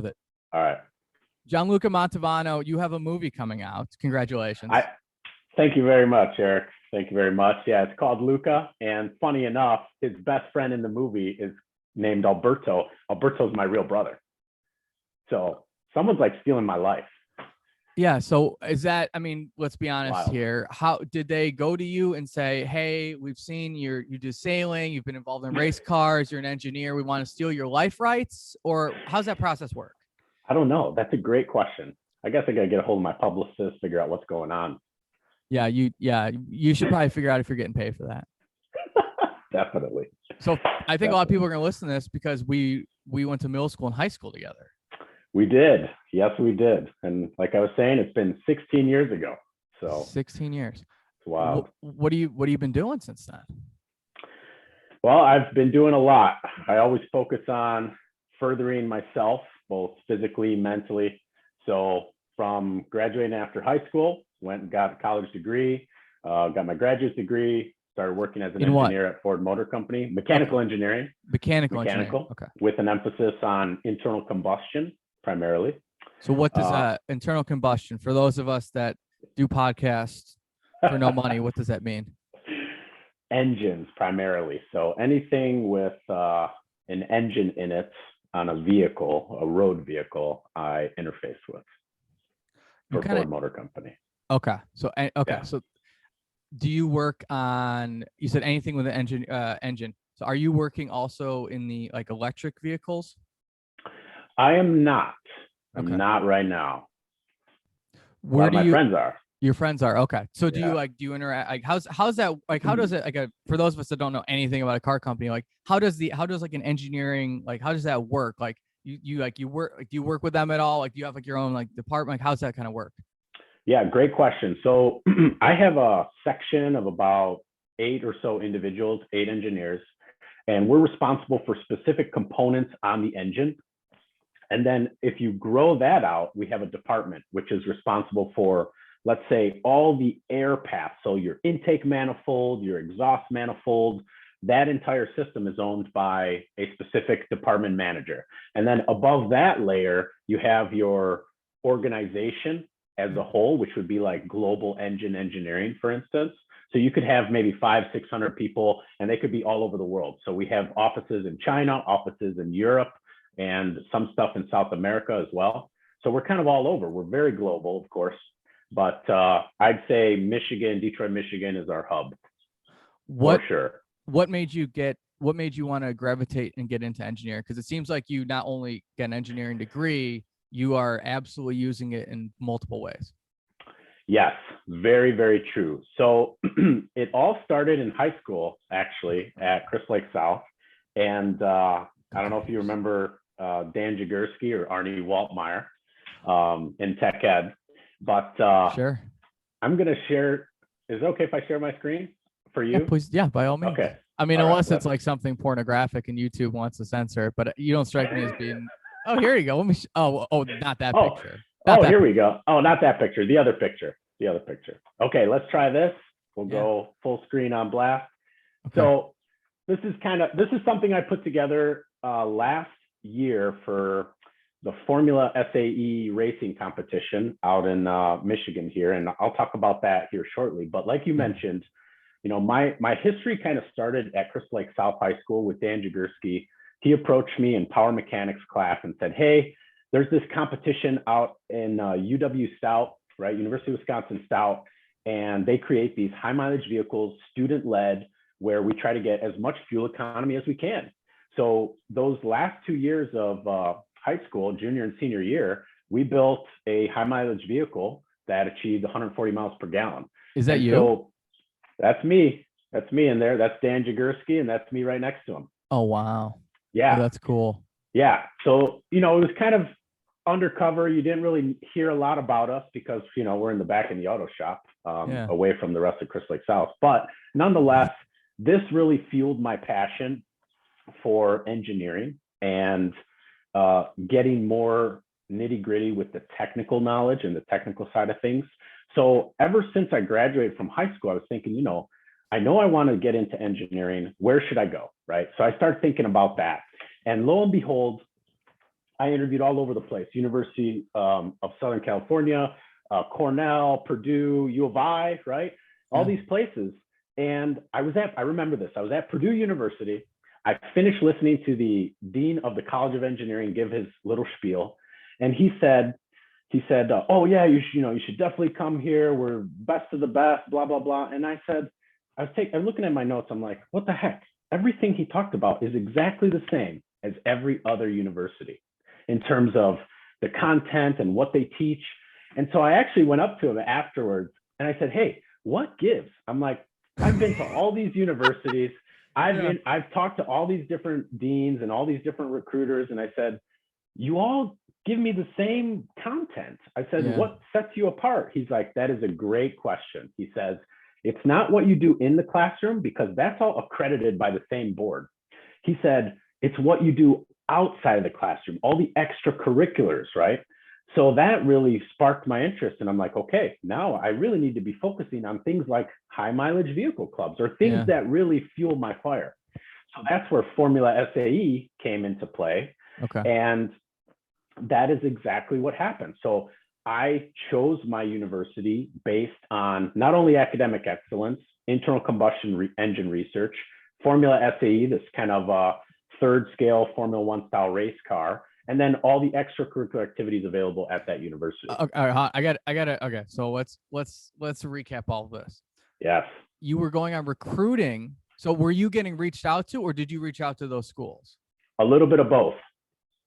with it. All right. Gianluca Mantovano, you have a movie coming out. Congratulations. Thank you very much, Eric. Thank you very much. Yeah, it's called Luca. And funny enough, his best friend in the movie is named Alberto. Alberto's my real brother. So someone's like stealing my life. Yeah. So is that, I mean, let's be honest Wild. here. How did they go to you and say, hey, we've seen you do sailing, you've been involved in race cars, you're an engineer, we want to steal your life rights? Or how's that process work? I don't know. That's a great question. I guess I got to get a hold of my publicist, figure out what's going on. Yeah, you should probably figure out if you're getting paid for that. Definitely. So I think a lot of people are going to listen to this because we went to middle school and high school together. We did. Yes, we did. And like I was saying, it's been 16 years ago. So 16 years. It's wild. What have you been doing since then? Well, I've been doing a lot. I always focus on furthering myself, both physically, mentally. So from graduating after high school, went and got a college degree, got my graduate degree, started working as an engineer at Ford Motor Company, mechanical engineering. Mechanical engineering. Okay. With an emphasis on internal combustion primarily. So what does internal combustion, for those of us that do podcasts for no money, what does that mean? Engines primarily. So anything with an engine in it on a vehicle, a road vehicle, I interface with for Ford Motor Company. Okay. So So do you work on, you said anything with an engine. So are you working also in the like electric vehicles? I am not. I'm not right now. Where my friends are. Your friends are. Okay. So do you interact, like how's that, like how does it, like for those of us that don't know anything about a car company, like how does like an engineering, like how does that work? Like you work, like do you work with them at all? Like do you have like your own like department? Like how's that kind of work? Yeah, great question. So I have a section of about 8 or so individuals, 8 engineers, and we're responsible for specific components on the engine. And then if you grow that out, we have a department which is responsible for, let's say, all the air paths. So your intake manifold, your exhaust manifold, that entire system is owned by a specific department manager. And then above that layer, you have your organization as a whole, which would be like global engine engineering, for instance. So you could have maybe 500-600 people, and they could be all over the world. So we have offices in China, offices in Europe, and some stuff in South America as well. So we're kind of all over. We're very global, of course, but I'd say Detroit, Michigan is our hub. For sure. What made you want to gravitate and get into engineering? Because it seems like you not only get an engineering degree, you are absolutely using it in multiple ways. Yes, very, very true. So it all started in high school, actually, at Crystal Lake South. And I don't know if you remember Dan Jagursky or Arnie Waltmeyer in Tech Ed, but sure. I'm going to share. Is it okay if I share my screen for you? Yeah, please. Yeah, by all means. Okay. I mean, unless it's like something pornographic and YouTube wants to censor it, but you don't strike me as being. Oh, here you go. Let me. Not that picture. Here we go. Oh, not that picture. The other picture. Okay, let's try this. We'll go full screen on blast. Okay. So this is something I put together last year for the Formula SAE racing competition out in Michigan here, and I'll talk about that here shortly. But like you mentioned, you know, my history kind of started at Crystal Lake South High School with Dan Jagursky. He approached me in power mechanics class and said, hey, there's this competition out in UW Stout, right? University of Wisconsin Stout. And they create these high mileage vehicles, student led, where we try to get as much fuel economy as we can. So those last 2 years of high school, junior and senior year, we built a high mileage vehicle that achieved 140 miles per gallon. Is that you? So that's me. That's me in there. That's Dan Jagursky, and that's me right next to him. Oh, wow. Yeah. Oh, that's cool. Yeah. So, you know, it was kind of undercover. You didn't really hear a lot about us because, you know, we're in the back in the auto shop away from the rest of Crystal Lake South. But nonetheless, this really fueled my passion for engineering and getting more nitty gritty with the technical knowledge and the technical side of things. So ever since I graduated from high school, I was thinking, you know I want to get into engineering. Where should I go? Right. So I started thinking about that. And lo and behold, I interviewed all over the place, University of Southern California, Cornell, Purdue, U of I, right? All these places. And I remember this, I was at Purdue University. I finished listening to the dean of the College of Engineering give his little spiel. And he said, oh yeah, you should definitely come here. We're best of the best, blah, blah, blah. And I said, I'm looking at my notes. I'm like, what the heck? Everything he talked about is exactly the same as every other university in terms of the content and what they teach. And so I actually went up to him afterwards and I said, hey, what gives? I'm like, I've been to all these universities. I've talked to all these different deans and all these different recruiters. And I said, you all give me the same content. I said, what sets you apart? He's like, that is a great question. He says, it's not what you do in the classroom because that's all accredited by the same board. He said, it's what you do outside of the classroom, all the extracurriculars, right? So that really sparked my interest. And I'm like, okay, now I really need to be focusing on things like high mileage vehicle clubs or things that really fuel my fire. So that's where Formula SAE came into play. Okay. And that is exactly what happened. So I chose my university based on not only academic excellence, internal combustion engine research, Formula SAE, this kind of third scale Formula One style race car, and then all the extracurricular activities available at that university. Okay. So let's recap all of this. Yes. You were going on recruiting. So were you getting reached out to, or did you reach out to those schools? A little bit of both.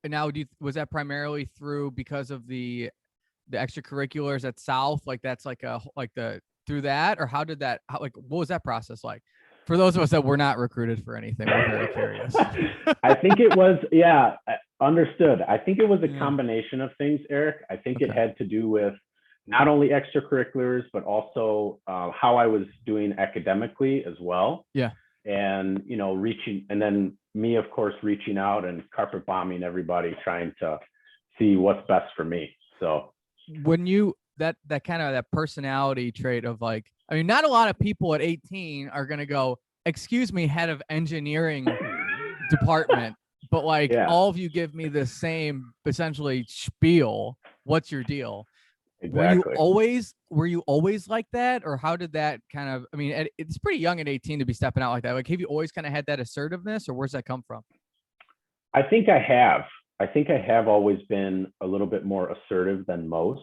And now, was that primarily because of the extracurriculars at South? Like that's through that, or how did that? What was that process like? For those of us that were not recruited for anything, we're very curious. I think it was, understood. I think it was a combination of things, Eric. I think it had to do with not only extracurriculars, but also how I was doing academically as well. Yeah. And, reaching, and then me, of course, reaching out and carpet bombing everybody, trying to see what's best for me. So when you, that kind of that personality trait of like, I mean, not a lot of people at 18 are going to go, excuse me, head of engineering department, but like all of you give me the same essentially spiel. What's your deal? Exactly. Were you always like that? Or how did that kind of, I mean, it's pretty young at 18 to be stepping out like that. Like, have you always kind of had that assertiveness, or where's that come from? I think I have always been a little bit more assertive than most.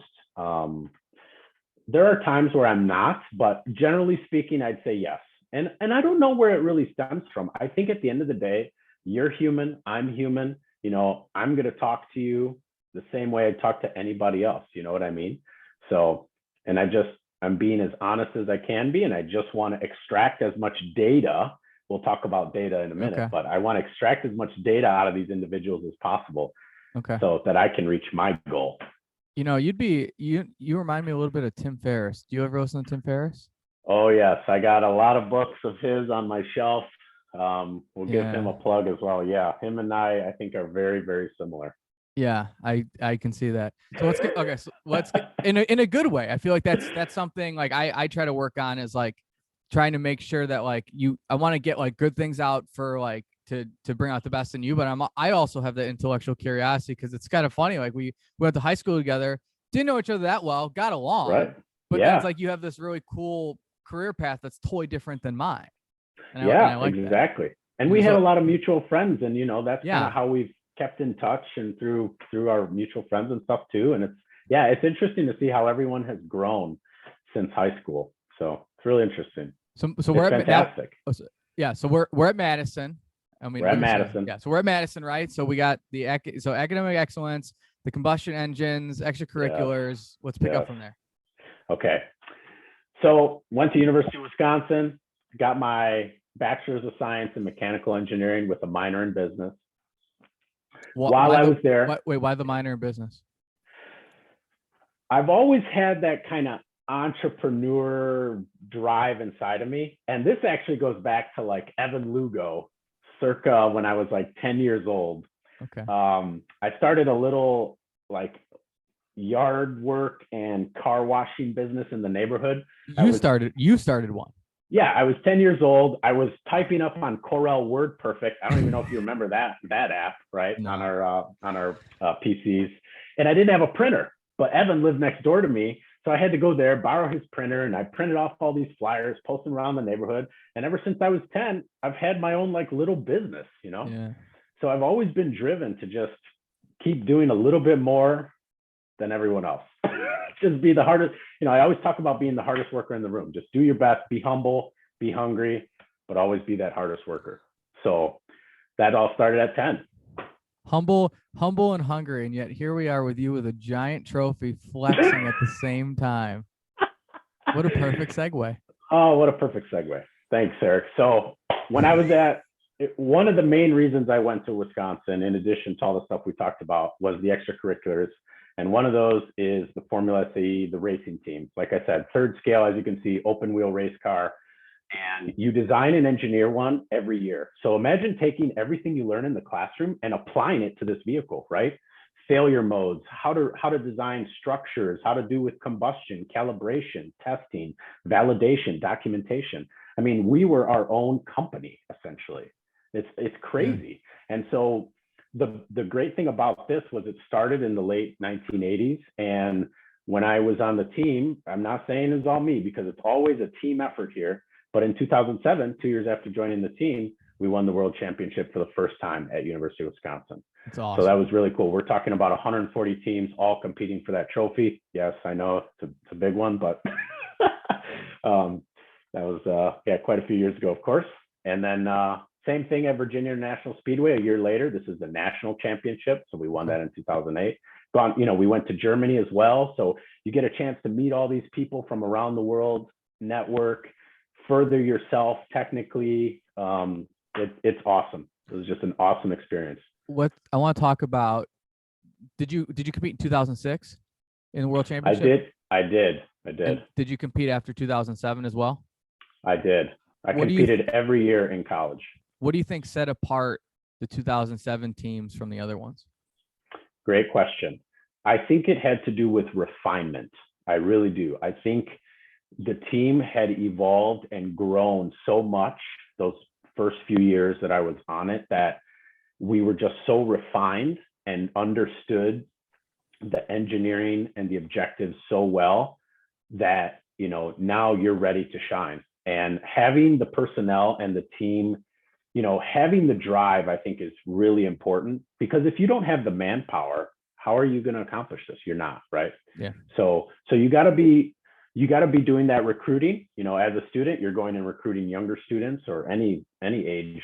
There are times where I'm not, but generally speaking, I'd say yes. And I don't know where it really stems from. I think at the end of the day, you're human, I'm human. I'm going to talk to you the same way I talk to anybody else. You know what I mean? So, and I'm being as honest as I can be, and I just want to extract as much data. We'll talk about data in a minute, but I want to extract as much data out of these individuals as possible, so that I can reach my goal. You remind me a little bit of Tim Ferriss. Do you ever listen to Tim Ferriss? Oh yes, I got a lot of books of his on my shelf. We'll give him a plug as well. Yeah, him and I think are very, very similar. Yeah, I can see that. So let's get in a good way. I feel like that's something like I try to work on, is like trying to make sure that like I want to get like good things out for like to bring out the best in you, but I also have the intellectual curiosity, because it's kind of funny. Like we went to high school together, didn't know each other that well, got along, right? But then it's like you have this really cool career path that's totally different than mine. And I like exactly. That. And we had a lot of mutual friends, and that's kind of how we've kept in touch, and through our mutual friends and stuff too. And it's interesting to see how everyone has grown since high school. So it's really interesting. So we're fantastic. So we're at Madison. We're at Madison. So we're at Madison, right? So we got academic excellence, the combustion engines, extracurriculars. Let's pick up from there. Okay. So went to University of Wisconsin, got my bachelor's of science in mechanical engineering with a minor in business. While I was there. Why the minor in business? I've always had that kind of entrepreneur drive inside of me. And this actually goes back to like Evan Lugo, circa when I was like 10 years old. Okay. I started a little like yard work and car washing business in the neighborhood. You started one. Yeah, I was 10 years old. I was typing up on Corel WordPerfect. I don't even know if you remember that app, right? No. On our PCs. And I didn't have a printer, but Evan lived next door to me. So I had to go there, borrow his printer, and I printed off all these flyers, post them around the neighborhood. And ever since I was 10, I've had my own like little business, you know? Yeah. So I've always been driven to just keep doing a little bit more than everyone else. Just be the hardest, you know, I always talk about being the hardest worker in the room. Just do your best, be humble, be hungry, but always be that hardest worker. So that all started at 10. Humble and hungry, and yet here we are with you with a giant trophy flexing at the same time. What a perfect segue. Oh, what a perfect segue. Thanks, Eric. So when I was one of the main reasons I went to Wisconsin, in addition to all the stuff we talked about, was the extracurriculars. And one of those is the Formula SAE, the racing team. Like I said, third scale, as you can see, open wheel race car. And you design and engineer one every year. So imagine taking everything you learn in the classroom and applying it to this vehicle, right? Failure modes, how to design structures, how to do with combustion, calibration, testing, validation, documentation. I mean, we were our own company, essentially. It's crazy. Yeah. And so the great thing about this was it started in the late 1980s. And when I was on the team, I'm not saying it's all me because it's always a team effort here. But in 2007, 2 years after joining the team, we won the world championship for the first time at University of Wisconsin. That's awesome. So that was really cool. We're talking about 140 teams all competing for that trophy. Yes, I know it's a big one, but that was quite a few years ago, of course. And then same thing at Virginia International Speedway a year later. This is the national championship. So we won that in 2008. We went to Germany as well. So you get a chance to meet all these people from around the world, network, further yourself technically. It's awesome. It was just an awesome experience. What I want to talk about, did you compete in 2006 in the World Championship? I did. And did you compete after 2007 as well? I did. I competed every year in college. What do you think set apart the 2007 teams from the other ones? Great question. I think it had to do with refinement. I really do. I think the team had evolved and grown so much those first few years that I was on it that we were just so refined and understood the engineering and the objectives so well that, you know, now you're ready to shine. And having the personnel and the team, you know, having the drive, I think is really important, because if you don't have the manpower, how are you going to accomplish this? You're not, right? Yeah. So you got to be doing that recruiting. You know, as a student, you're going and recruiting younger students or any age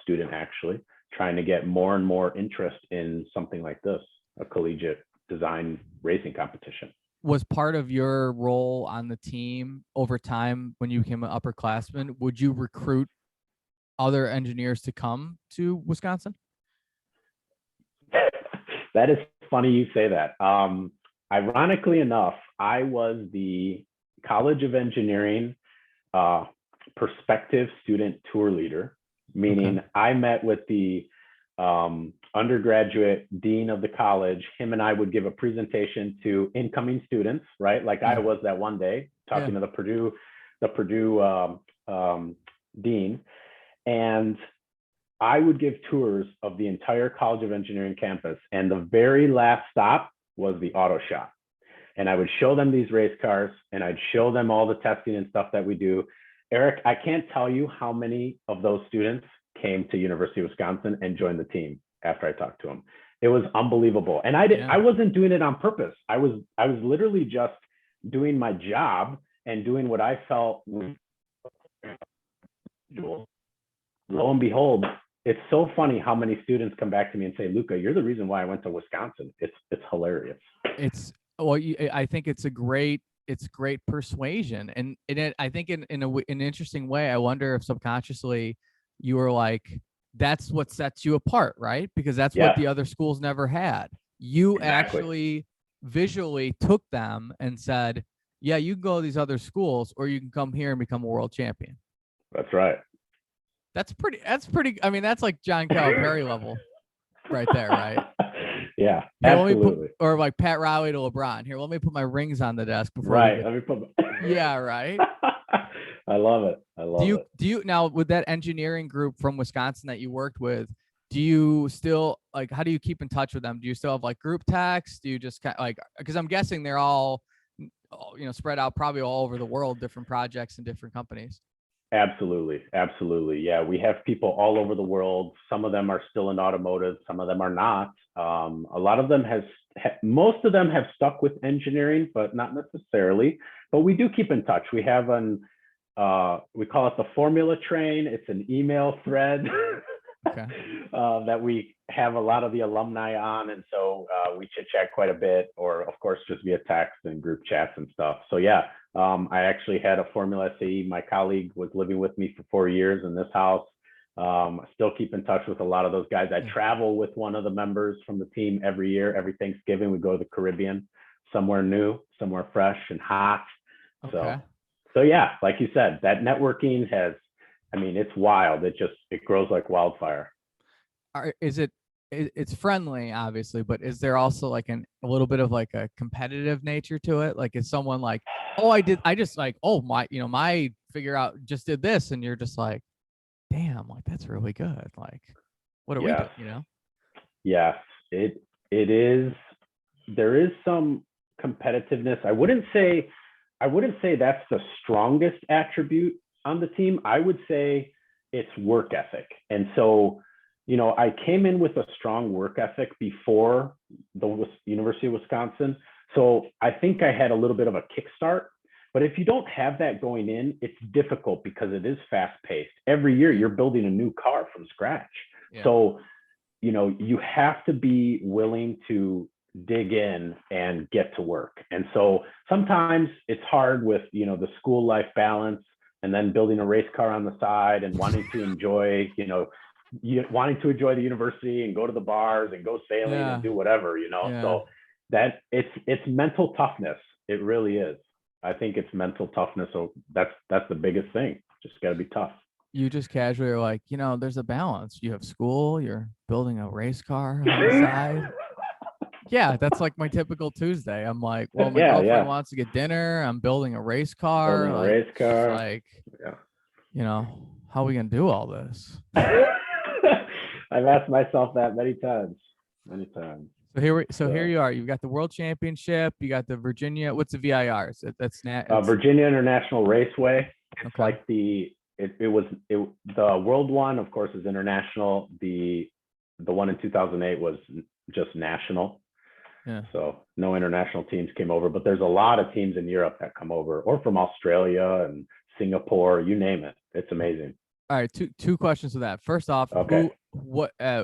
student, actually, trying to get more and more interest in something like this, a collegiate design racing competition. Was part of your role on the team over time when you became an upperclassman, would you recruit other engineers to come to Wisconsin? That is funny you say that. Ironically enough, I was the College of Engineering prospective student tour leader, meaning I met with the undergraduate dean of the college. Him and I would give a presentation to incoming students, right? Like I was that one day talking to the Purdue dean, and I would give tours of the entire College of Engineering campus. And the very last stop was the auto shop. And I would show them these race cars and I'd show them all the testing and stuff that we do. Eric, I can't tell you how many of those students came to University of Wisconsin and joined the team after I talked to them. It was unbelievable. And I wasn't doing it on purpose. I was literally just doing my job and doing what I felt. Lo and behold, it's so funny how many students come back to me and say, Luca, you're the reason why I went to Wisconsin. It's hilarious. I think it's great persuasion. And I think in an interesting way, I wonder if subconsciously you were like, that's what sets you apart, right? Because that's what the other schools never had. You actually visually took them and said, yeah, you can go to these other schools or you can come here and become a world champion. That's right. That's pretty, I mean, that's like John Calipari level right there, right? Yeah, here, absolutely. Or like Pat Riley to LeBron. Here, let me put my rings on the desk before. Right. Let me put. Yeah, right. I love it. I love it. Do you now with that engineering group from Wisconsin that you worked with, do you still like, how do you keep in touch with them? Do you still have like group texts? Do you just kind of like, because I'm guessing they're all, spread out probably all over the world, different projects and different companies. Absolutely. Absolutely. Yeah. We have people all over the world. Some of them are still in automotive. Some of them are not. A lot of them most of them have stuck with engineering, but not necessarily. But we do keep in touch. We have we call it the Formula Train. It's an email thread Okay. that we have a lot of the alumni on. And so we chit chat quite a bit, or of course, just via text and group chats and stuff. So yeah, I actually had a Formula SAE. My colleague was living with me for 4 years in this house. I still keep in touch with a lot of those guys. I travel with one of the members from the team every year. Every Thanksgiving, we go to the Caribbean, somewhere new, somewhere fresh and hot. Okay. So yeah, like you said, that networking it's wild. It grows like wildfire. It's friendly, obviously, but is there also like a little bit of like a competitive nature to it? Like, is someone like, oh, I just like, oh, my figure out just did this, and you're just like, damn, like that's really good. Like, what are we doing? Yes, it is. There is some competitiveness. I wouldn't say that's the strongest attribute on the team. I would say it's work ethic. And so, I came in with a strong work ethic before the University of Wisconsin. So I think I had a little bit of a kickstart. But if you don't have that going in, it's difficult because it is fast paced. Every year you're building a new car from scratch. Yeah. So, you have to be willing to dig in and get to work. And so sometimes it's hard with, the school life balance and then building a race car on the side and wanting to enjoy, wanting to enjoy the university and go to the bars and go sailing and do whatever, so that it's mental toughness. It really is. I think it's mental toughness. So that's the biggest thing. Just got to be tough. You just casually are like, there's a balance. You have school, you're building a race car on the side. Yeah, that's like my typical Tuesday. I'm like, well, my girlfriend wants to get dinner. I'm building a race car. Like, how are we gonna do all this? I've asked myself that many times. So here you are. You've got the World Championship. You got the Virginia. What's the VIR? Virginia International Raceway. It's like the World one, of course, is international. The one in 2008 was just national. Yeah. So no international teams came over, but there's a lot of teams in Europe that come over, or from Australia and Singapore, you name it. It's amazing. All right, two questions to that. First off,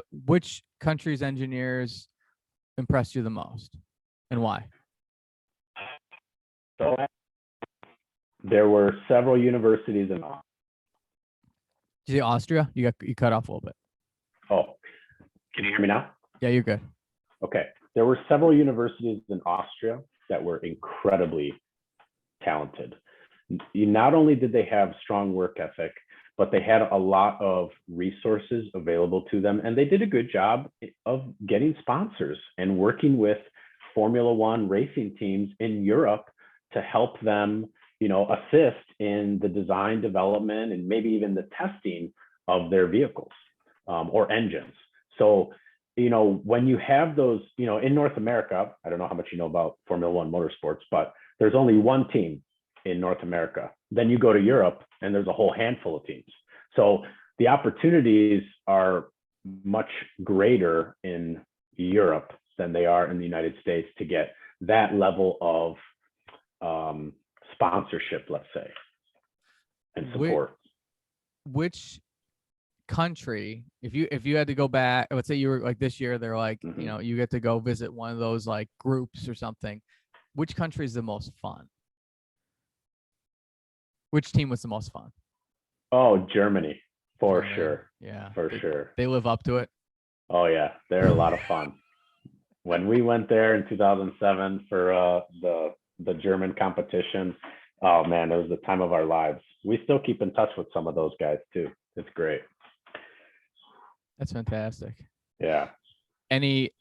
which country's engineers impressed you the most, and why? So there were several universities in. Did you say Austria? You cut off a little bit. Oh, can you hear me now? Yeah, you're good. Okay. There were several universities in Austria that were incredibly talented. Not only did they have strong work ethic, but they had a lot of resources available to them. And they did a good job of getting sponsors and working with Formula One racing teams in Europe to help them, assist in the design, development, and maybe even the testing of their vehicles or engines. So, when you have those, in North America, I don't know how much you know about Formula One motorsports, but there's only one team in North America. Then you go to Europe and there's a whole handful of teams. So the opportunities are much greater in Europe than they are in the United States to get that level of sponsorship, let's say, and support. Which country, if you had to go back, let's say you were like this year, they're like, you get to go visit one of those like groups or something, which country is the most fun? Which team was the most fun? Oh, Germany, for sure. Yeah, sure. They live up to it. Oh yeah, they're a lot of fun. When we went there in 2007 for the German competition, oh man, it was the time of our lives. We still keep in touch with some of those guys too. It's great. That's fantastic. Yeah. Any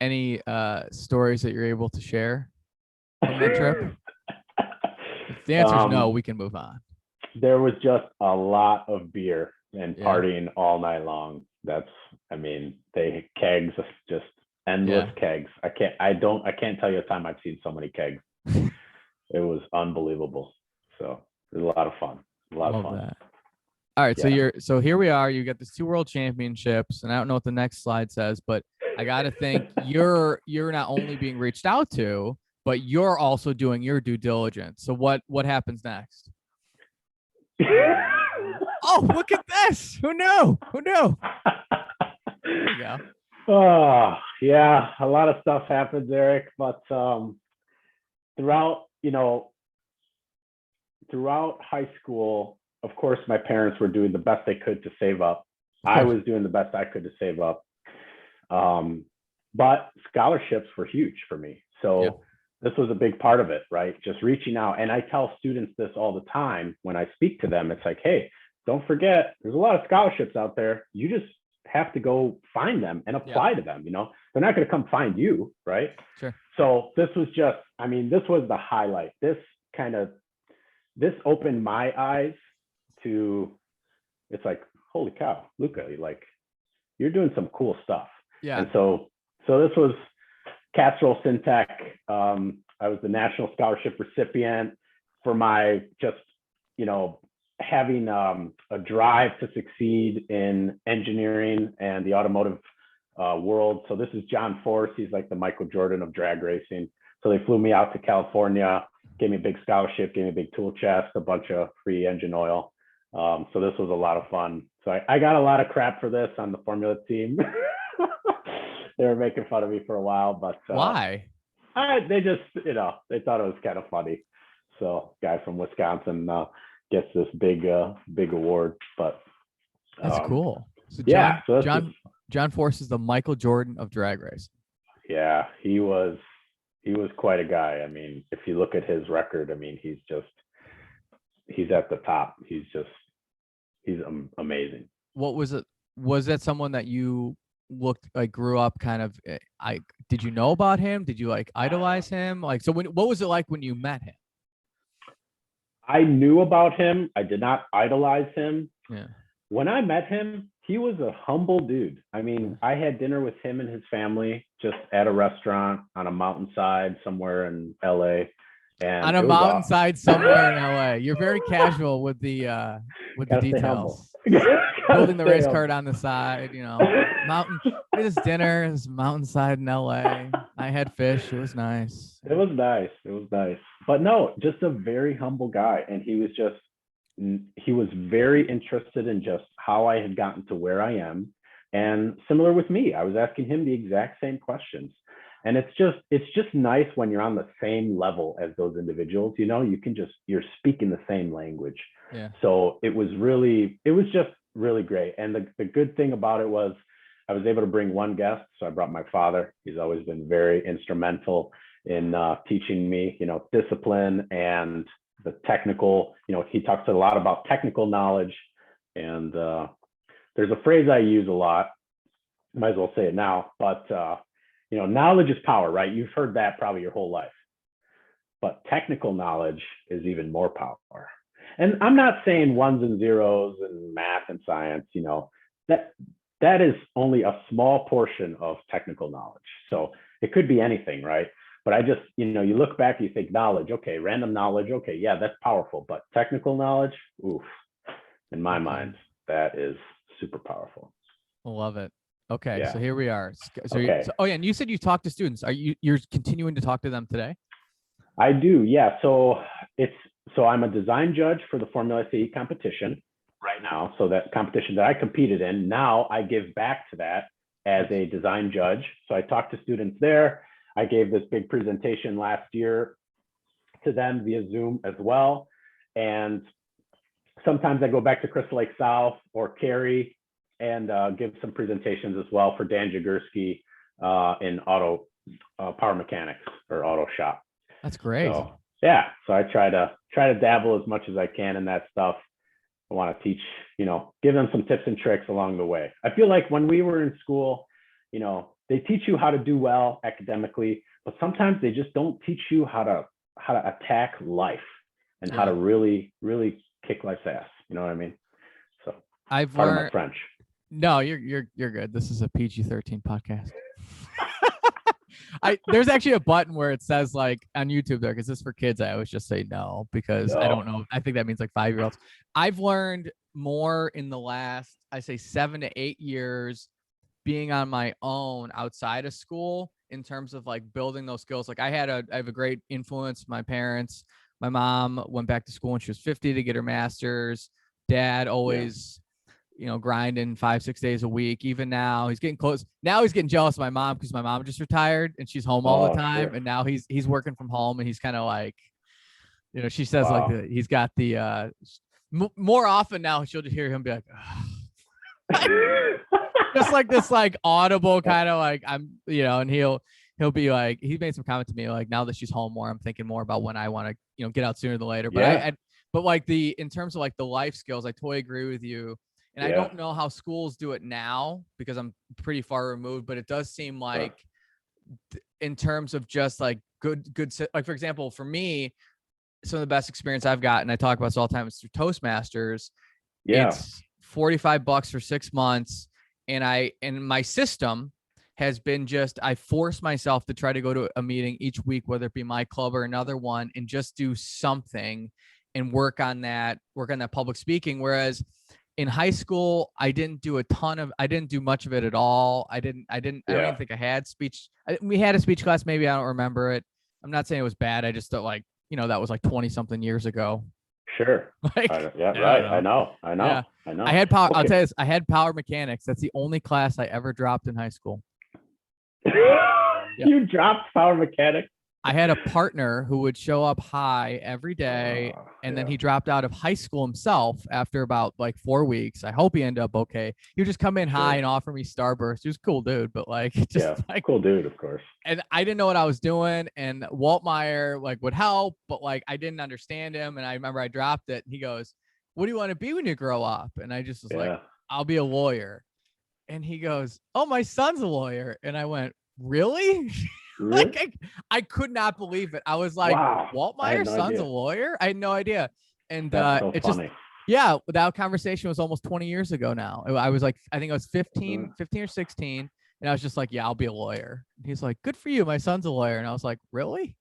stories that you're able to share from that trip? If the answer is no, we can move on. there was just a lot of beer and Yeah. partying all night long. I mean, they kegs, just endless kegs. I can't tell you a time I've seen so many kegs. It was unbelievable. So it was a lot of fun. A lot of Love fun. that. All right, Yeah. so here we are. You got this 2 world championships, and I don't know what the next slide says, but I gotta think you're not only being reached out to, but you're also doing your due diligence. So what happens next? Oh, look at this! Who knew? Who knew? There you go. Oh, yeah, a lot of stuff happens, Eric, but throughout, throughout high school, of course, my parents were doing the best they could to save up. I was doing the best I could to save up. But scholarships were huge for me. So this was a big part of it, right? Just reaching out. And I tell students this all the time when I speak to them. It's like, hey, don't forget, there's a lot of scholarships out there. You just have to go find them and apply to them. They're not going to come find you, right? Sure. So this was just, this was the highlight. This opened my eyes to, it's like, holy cow, Luca, you're doing some cool stuff. Yeah. And so this was Casserole Syntech. I was the national scholarship recipient for my just, having a drive to succeed in engineering and the automotive world. So this is John Force. He's like the Michael Jordan of drag racing. So they flew me out to California, gave me a big scholarship, gave me a big tool chest, a bunch of free engine oil. So this was a lot of fun. So I got a lot of crap for this on the Formula team. They were making fun of me for a while, but why? They just, they thought it was kind of funny. So guy from Wisconsin gets this big award, but that's cool. So John Force is the Michael Jordan of drag race. Yeah, he was quite a guy. If you look at his record, he's at the top. He's amazing. What was it? Was that someone that you grew up kind of? Did you know about him? Did you idolize him? What was it like when you met him? I knew about him. I did not idolize him. Yeah. When I met him, he was a humble dude. I had dinner with him and his family just at a restaurant on a mountainside somewhere in LA. And on a mountainside somewhere in LA. You're very casual with the details. Building the race cart on the side, mountain. This dinner is mountainside in LA. I had fish. It was nice. It was nice. But no, just a very humble guy. And he was very interested in just how I had gotten to where I am. And similar with me, I was asking him the exact same questions. And it's just nice when you're on the same level as those individuals, you're speaking the same language. Yeah. So it was just really great. And the good thing about it was I was able to bring one guest. So I brought my father. He's always been very instrumental in teaching me, discipline and the technical, he talks a lot about technical knowledge. And there's a phrase I use a lot. Might as well say it now, but knowledge is power, right? You've heard that probably your whole life, but technical knowledge is even more power. And I'm not saying ones and zeros and math and science, that is only a small portion of technical knowledge. So it could be anything, right? But I just, you look back, you think knowledge, okay, random knowledge, okay, yeah, that's powerful. But technical knowledge, oof, in my mind, that is super powerful. I love it. Okay, yeah. So here we are. And you said you talked to students. You're continuing to talk to them today? I do, yeah. So I'm a design judge for the Formula SAE competition right now. So that competition that I competed in, now I give back to that as a design judge. So I talk to students there. I gave this big presentation last year to them via Zoom as well. And sometimes I go back to Crystal Lake South or Cary and give some presentations as well for Dan Jagursky in auto power mechanics or auto shop. That's great. So, yeah, so I try to dabble as much as I can in that stuff. I want to teach, give them some tips and tricks along the way. I feel like when we were in school, they teach you how to do well academically, but sometimes they just don't teach you how to attack life and how to really, really kick life's ass. You know what I mean? So I've pardon my learned. French. No, you're good. This is a PG-13 podcast. There's actually a button where it says like on YouTube there, because this is for kids. I always just say no because I don't know. I think that means like 5-year-olds. I've learned more in the last, I say 7 to 8 years being on my own outside of school in terms of like building those skills. Like I have a great influence. My parents, my mom went back to school when she was 50 to get her master's. Dad always, grinding 5-6 days a week. Even now he's getting close. Now he's getting jealous of my mom because my mom just retired and she's home all the time. Sure. And now he's working from home and he's kind of like, she says like he's got the, more often now she'll just hear him be like, just like this like audible kind of like and he'll be like, he made some comment to me like, now that she's home more, I'm thinking more about when I want to get out sooner than later. But but like in terms of like the life skills, I totally agree with you. And I don't know how schools do it now because I'm pretty far removed, but it does seem like in terms of just like good like, for example, for me, some of the best experience I've got, and I talk about this all the time, is through Toastmasters. It's $45 for 6 months. And my system has been just, I force myself to try to go to a meeting each week, whether it be my club or another one, and just do something and work on that public speaking. Whereas in high school, I didn't do much of it at all. I don't even think I had speech. We had a speech class. Maybe I don't remember it. I'm not saying it was bad. I just thought like, that was like 20 something years ago. Sure. Like, I know. Yeah. I had power. Okay. I'll tell you this. I had power mechanics. That's the only class I ever dropped in high school. You dropped power mechanics? I had a partner who would show up high every day, and then he dropped out of high school himself after about like 4 weeks. I hope he ended up okay. He would just come in high and offer me Starburst. He was a cool dude, but like cool dude, of course. And I didn't know what I was doing, and Waltmeyer like would help, but like I didn't understand him. And I remember I dropped it. He goes, "What do you want to be when you grow up?" And I just was like, "I'll be a lawyer." And he goes, "Oh, my son's a lawyer." And I went, "Really?" Like I could not believe it. I was like, wow, Waltmeyer's son's a lawyer? I had no idea. And it's funny. That conversation was almost 20 years ago now. I was like, I think I was 15 or 16. And I was just like, yeah, I'll be a lawyer. And he's like, good for you. My son's a lawyer. And I was like, really?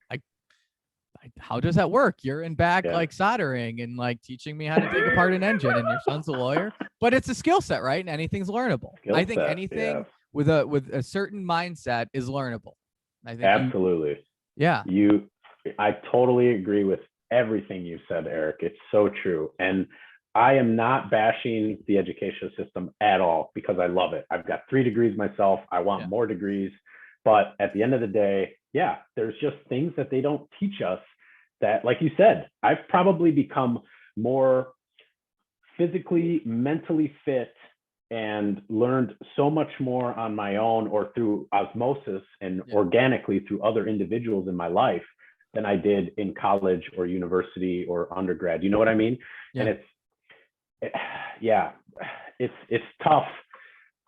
How does that work? You're in back like soldering and like teaching me how to take apart an engine, and your son's a lawyer. But it's a skill set, right? And anything's learnable. I think anything with a certain mindset is learnable. I think absolutely. I totally agree with everything you said, Eric. It's so true. And I am not bashing the education system at all because I love it. I've got 3 degrees myself. I want more degrees. But at the end of the day, there's just things that they don't teach us that, like you said, I've probably become more physically, mentally fit and learned so much more on my own or through osmosis and organically through other individuals in my life than I did in college or university or undergrad. You know what I mean? And it's tough.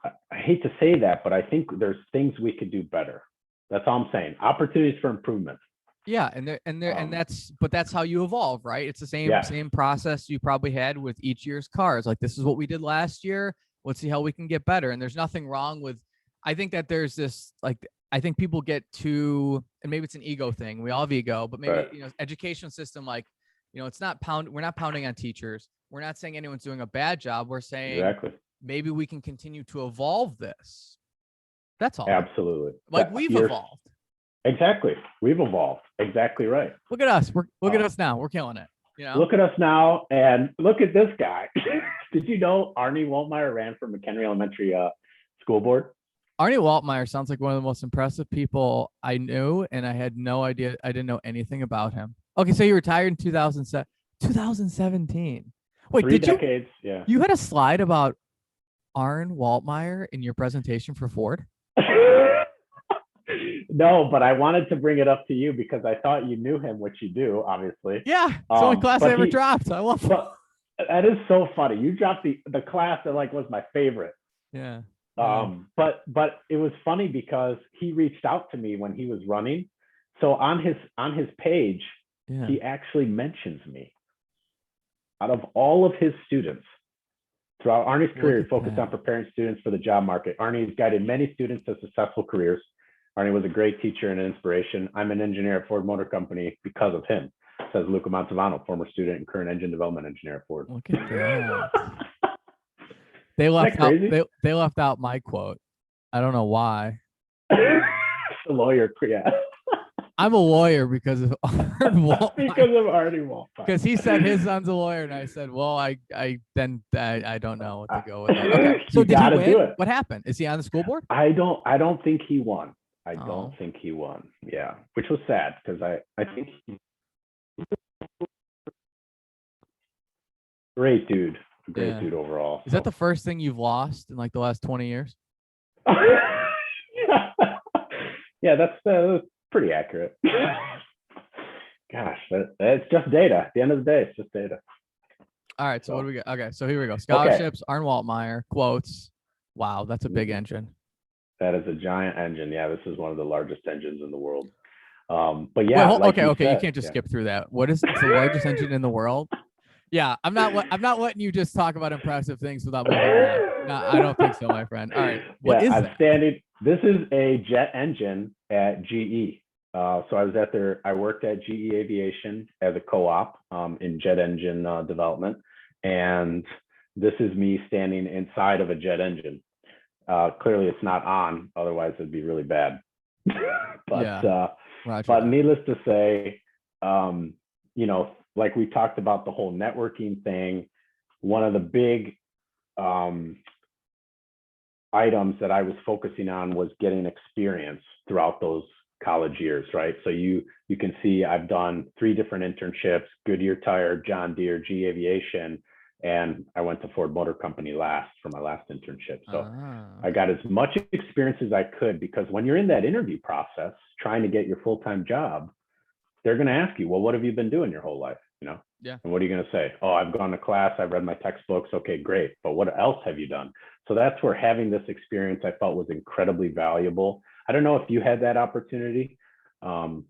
I hate to say that, but I think there's things we could do better. That's all I'm saying. Opportunities for improvement. Yeah, and that's how you evolve, right? It's the same process you probably had with each year's cars. Like, this is what we did last year. Let's see how we can get better. And there's nothing wrong with, I think that there's this, like, I think people get too, and maybe it's an ego thing. We all have ego, but maybe, education system, like, it's not we're not pounding on teachers. We're not saying anyone's doing a bad job. We're saying maybe we can continue to evolve this. That's all. Absolutely. Like, we've evolved. Exactly. We've evolved. Exactly right. Look at us. Look at us now. We're killing it. Look at us now, and look at this guy. Did you know Arnie Waltmeyer ran for McHenry Elementary School Board? Arnie Waltmeyer sounds like one of the most impressive people I knew, and I had no idea. I didn't know anything about him. Okay, so you retired in 2017. Wait, 3 decades? You had a slide about Arnie Waltmeyer in your presentation for Ford? No, but I wanted to bring it up to you because I thought you knew him, which you do, obviously. Yeah, it's the only class I ever dropped. I love it. That is so funny. You dropped the class that like was my favorite. Yeah. But it was funny because he reached out to me when he was running. So on his page, he actually mentions me. out of all of his students, throughout Arnie's career, he focused on that. preparing students for the job market. Arnie has guided many students to successful careers. Arnie was a great teacher and an inspiration. I'm an engineer at Ford Motor Company because of him, says Luca Mantovano, former student and current engine development engineer at Ford. Look at that. They left out they left out my quote. I don't know why. The lawyer, yeah. I'm a lawyer because of Because of Arnie Walt. Because he said his son's a lawyer, and I said, well, I don't know what to go with. Okay, so did he win? What happened? Is he on the school board? I don't think he won. I don't think he won. Yeah, which was sad because I think great dude overall. Is that the first thing you've lost in like the last 20 years? Yeah, that's pretty accurate. Gosh, that's just data. At the end of the day, it's just data. All right, so what do we got? Okay, so here we go. Scholarships, Arn Waltmeyer, quotes. Wow, that's a big engine. That is a giant engine. Yeah, this is one of the largest engines in the world. But yeah, like you can't just skip through that. What is the largest engine in the world? Yeah, I'm not letting you just talk about impressive things without moving on. No, I don't think so, my friend. All right, what is that? This is a jet engine at GE. So I worked at GE Aviation as a co-op in jet engine development, and this is me standing inside of a jet engine. Clearly, it's not on, otherwise it'd be really bad. But needless to say, like we talked about the whole networking thing, one of the big items that I was focusing on was getting experience throughout those college years, right? So you can see I've done 3 different internships: Goodyear Tire, John Deere, GE Aviation, and I went to Ford Motor Company last for my last internship. So I got as much experience as I could, because when you're in that interview process trying to get your full-time job, they're going to ask you, well, what have you been doing your whole life? Yeah. And what are you going to say? Oh, I've gone to class, I've read my textbooks. Okay, great. But what else have you done? So that's where having this experience I felt was incredibly valuable. I don't know if you had that opportunity to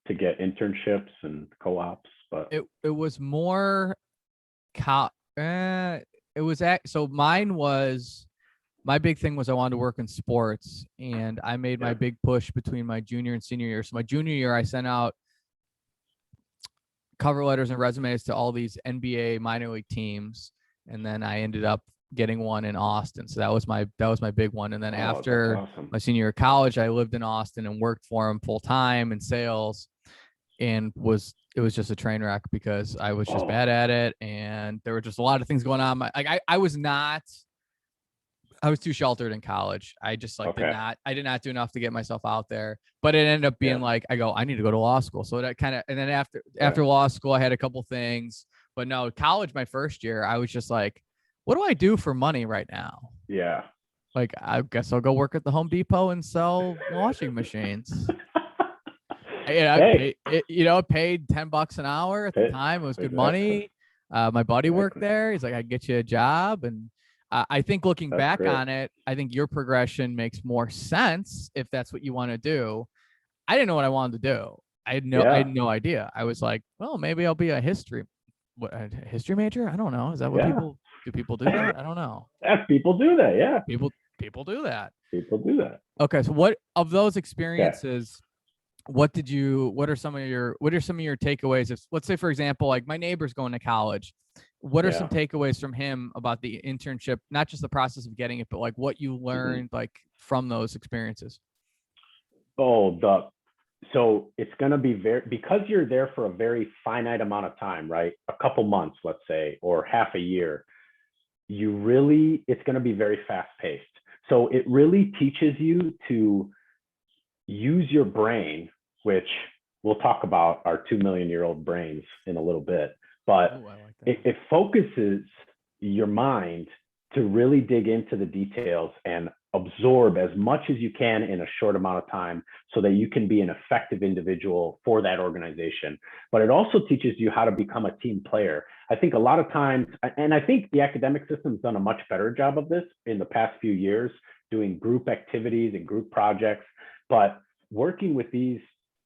get internships and co-ops, but it was more so mine was, my big thing was I wanted to work in sports, and I made my big push between my junior and senior year. So my junior year, I sent out cover letters and resumes to all these NBA minor league teams, and then I ended up getting one in Austin. So that was my big one. And then after my senior year of college, I lived in Austin and worked for him full time in sales, and it was just a train wreck because I was just bad at it, and there were just a lot of things going on. I was too sheltered in college. I just did not do enough to get myself out there. But it ended up being like, I need to go to law school. So that kind of, and then after law school, I had a couple things. But no, college, my first year, I was just like, what do I do for money right now? Yeah. Like, I guess I'll go work at the Home Depot and sell washing machines. It paid $10 an hour at the time. It was good money. My buddy worked there. He's like, I get you a job. And I think looking back on it, I think your progression makes more sense if that's what you want to do. I didn't know what I wanted to do. I had no idea. I was like, well, maybe I'll be a history major. I don't know. Is that what do people do that? I don't know. People do that. Yeah. People do that. People do that. Okay. So what of those experiences, what are some of your takeaways? If, let's say, for example, like my neighbor's going to college, what are some takeaways from him about the internship, not just the process of getting it, but like what you learned like from those experiences? So it's going to be because you're there for a very finite amount of time, right? A couple months, let's say, or half a year, it's going to be very fast paced. So it really teaches you to use your brain, which we'll talk about our 2 million-year-old brains in a little bit, but it focuses your mind to really dig into the details and absorb as much as you can in a short amount of time so that you can be an effective individual for that organization. But it also teaches you how to become a team player. I think a lot of times, and I think the academic system's done a much better job of this in the past few years, doing group activities and group projects, but working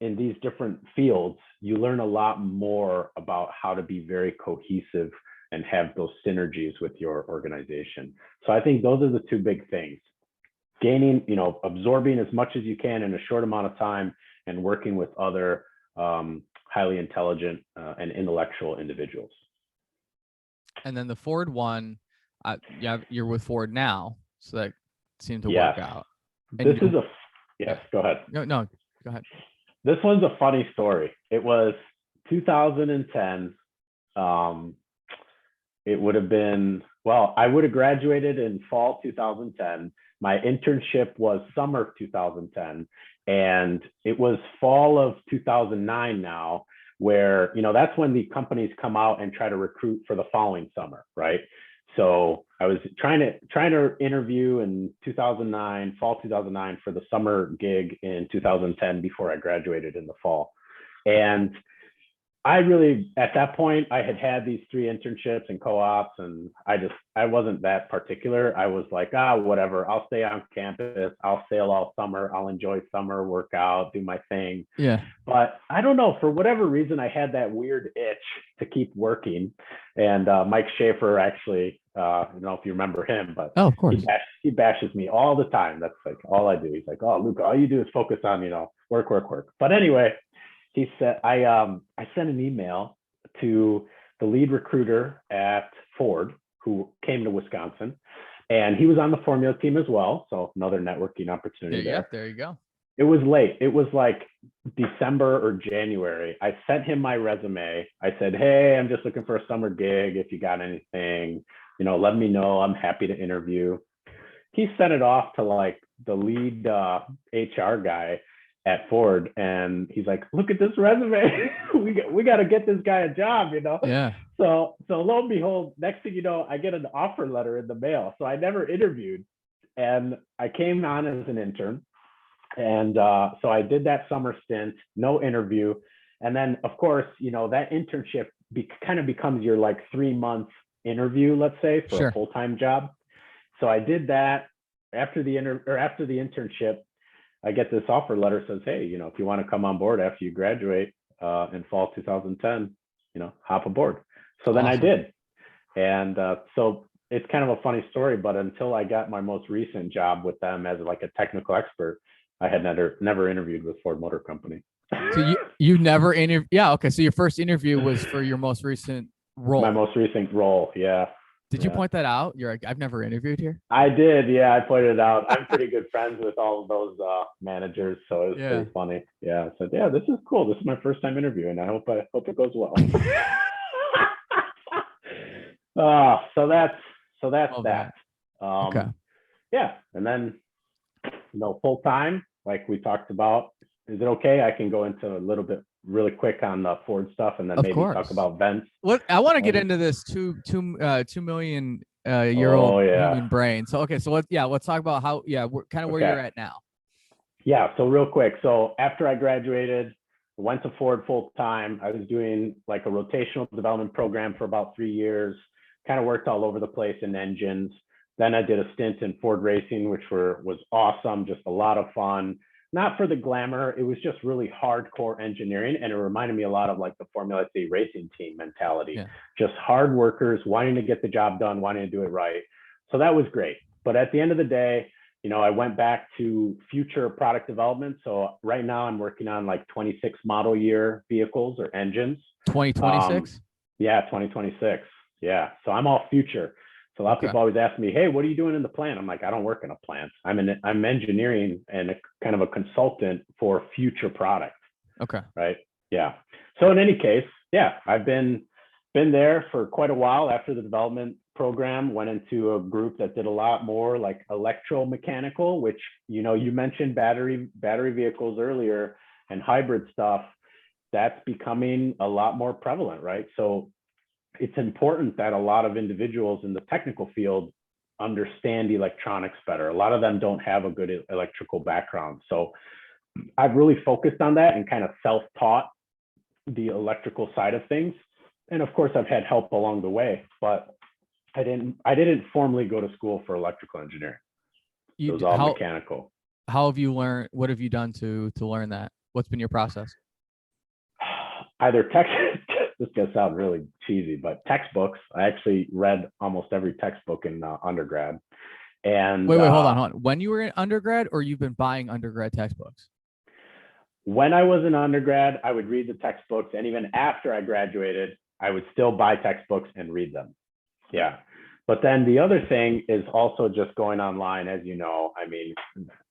in these different fields, you learn a lot more about how to be very cohesive and have those synergies with your organization. So I think those are the two big things: gaining, absorbing as much as you can in a short amount of time, and working with other highly intelligent and intellectual individuals. And then the Ford one, you're with Ford now, so that seemed to work out. And go ahead. No, go ahead. This one's a funny story. It was 2010. It would have been, I would have graduated in fall 2010. My internship was summer of 2010, and it was fall of 2009 now, where, that's when the companies come out and try to recruit for the following summer, right? So I was trying to interview in 2009, fall 2009, for the summer gig in 2010 before I graduated in the fall. And I really, at that point, I had these 3 internships and co-ops, and I wasn't that particular. I was like, whatever, I'll stay on campus, I'll sail all summer, I'll enjoy summer, work out, do my thing. Yeah. But I don't know, for whatever reason, I had that weird itch to keep working. And Mike Schaefer, actually, I don't know if you remember him, but of course, he bashes me all the time. That's like all I do. He's like, oh, Luca, all you do is focus on, work. But anyway, he said, I sent an email to the lead recruiter at Ford, who came to Wisconsin, and he was on the formula team as well. So another networking opportunity there. There you go. It was late. It was like December or January. I sent him my resume. I said, hey, I'm just looking for a summer gig. If you got anything, let me know. I'm happy to interview. He sent it off to like the lead HR guy at Ford, and he's like, look at this resume. we got to get this guy a job, Yeah. So lo and behold, next thing you know, I get an offer letter in the mail. So I never interviewed, and I came on as an intern. And so I did that summer stint, no interview. And then, of course, that internship kind of becomes your like 3-month interview, let's say, for a full-time job. So I did that. After the internship, I get this offer letter, says, hey, if you want to come on board after you graduate in fall 2010, hop aboard. So then I did. And so it's kind of a funny story, but until I got my most recent job with them as like a technical expert, I had never interviewed with Ford Motor Company. So you never interviewed? Yeah. Okay. So your first interview was for your most recent role. My most recent role. Yeah. Did you point that out? You're like, I've never interviewed here. I did. Yeah. I pointed it out. I'm pretty good friends with all of those managers. So it was pretty funny. Yeah. I said, yeah, this is cool. This is my first time interviewing. I hope it goes well. So that's that. Okay. Yeah. And then, full time, like we talked about, is it okay? I can go into a little bit really quick on the Ford stuff, and then maybe talk about vents. I want to get into this 2 million year old human brain. So okay, so let's talk about how where you're at now. Yeah. So real quick. So after I graduated, went to Ford full time. I was doing like a rotational development program for about 3 years. Kind of worked all over the place in engines. Then I did a stint in Ford Racing, which was awesome, just a lot of fun. Not for the glamour, it was just really hardcore engineering, and it reminded me a lot of like the Formula C racing team mentality. Yeah. Just hard workers wanting to get the job done, wanting to do it right. So that was great. But at the end of the day, I went back to future product development. So right now I'm working on like 26 model year vehicles or engines. 2026? Yeah, 2026. Yeah. So I'm all future. So a lot of people always ask me, hey, what are you doing in the plant? I'm like, I don't work in a plant. I'm engineering and kind of a consultant for future products. Okay. Right. Yeah. So in any case, yeah, I've been there for quite a while. After the development program, went into a group that did a lot more like electromechanical, which, you mentioned battery vehicles earlier and hybrid stuff. That's becoming a lot more prevalent, right? So it's important that a lot of individuals in the technical field understand electronics better. A lot of them don't have a good electrical background. So I've really focused on that and kind of self-taught the electrical side of things. And of course, I've had help along the way, but I didn't formally go to school for electrical engineering. It was all mechanical. How have you learned? What have you done to learn that? What's been your process? Either this is gonna sound really cheesy, but textbooks. I actually read almost every textbook in undergrad. And wait, hold on. When you were in undergrad, or you've been buying undergrad textbooks? When I was in undergrad, I would read the textbooks, and even after I graduated, I would still buy textbooks and read them. Yeah. But then the other thing is also just going online, as you know. I mean,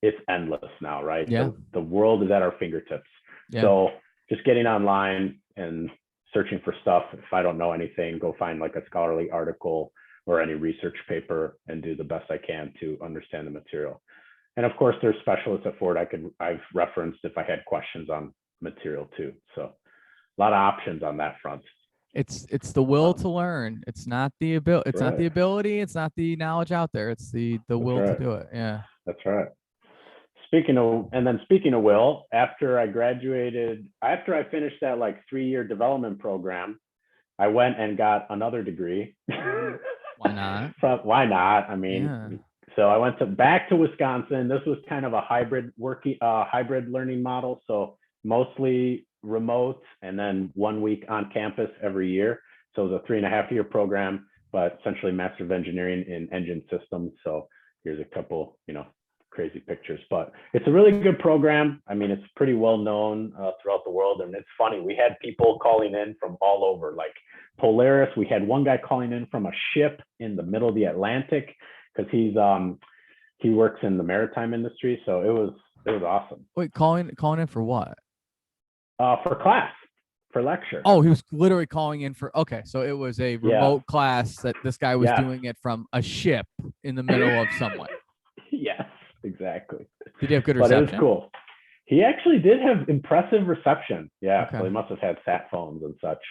it's endless now, right? Yeah. The world is at our fingertips. Yeah. So just getting online and searching for stuff. If I don't know anything, go find like a scholarly article or any research paper and do the best I can to understand the material. And of course, there's specialists at Ford I've referenced if I had questions on material too. So a lot of options on that front. It's the will to learn. It's not the ability. It's not the Right. ability. It's not the knowledge out there. It's the will right. to do it. Yeah. That's right. Speaking of will, after I graduated, after I finished that like 3-year development program, I went and got another degree. Why not? Why not? I mean, Yeah. so I went back to Wisconsin. This was kind of a hybrid learning model. So mostly remote and then 1 week on campus every year. So it was a 3.5-year program, but essentially Master of Engineering in engine systems. So here's a couple, crazy pictures, but it's a really good program. I mean, it's pretty well known throughout the world. And it's funny, we had people calling in from all over, like Polaris. We had one guy calling in from a ship in the middle of the Atlantic because he works in the maritime industry. So it was awesome. Wait, calling in for what? For class, for lecture. Oh, he was literally calling in for, okay. So it was a remote class that this guy was doing it from a ship in the middle of somewhere. Yes, exactly. Did he have good reception? But it was cool. He actually did have impressive reception. Yeah. Okay. So he must have had sat phones and such.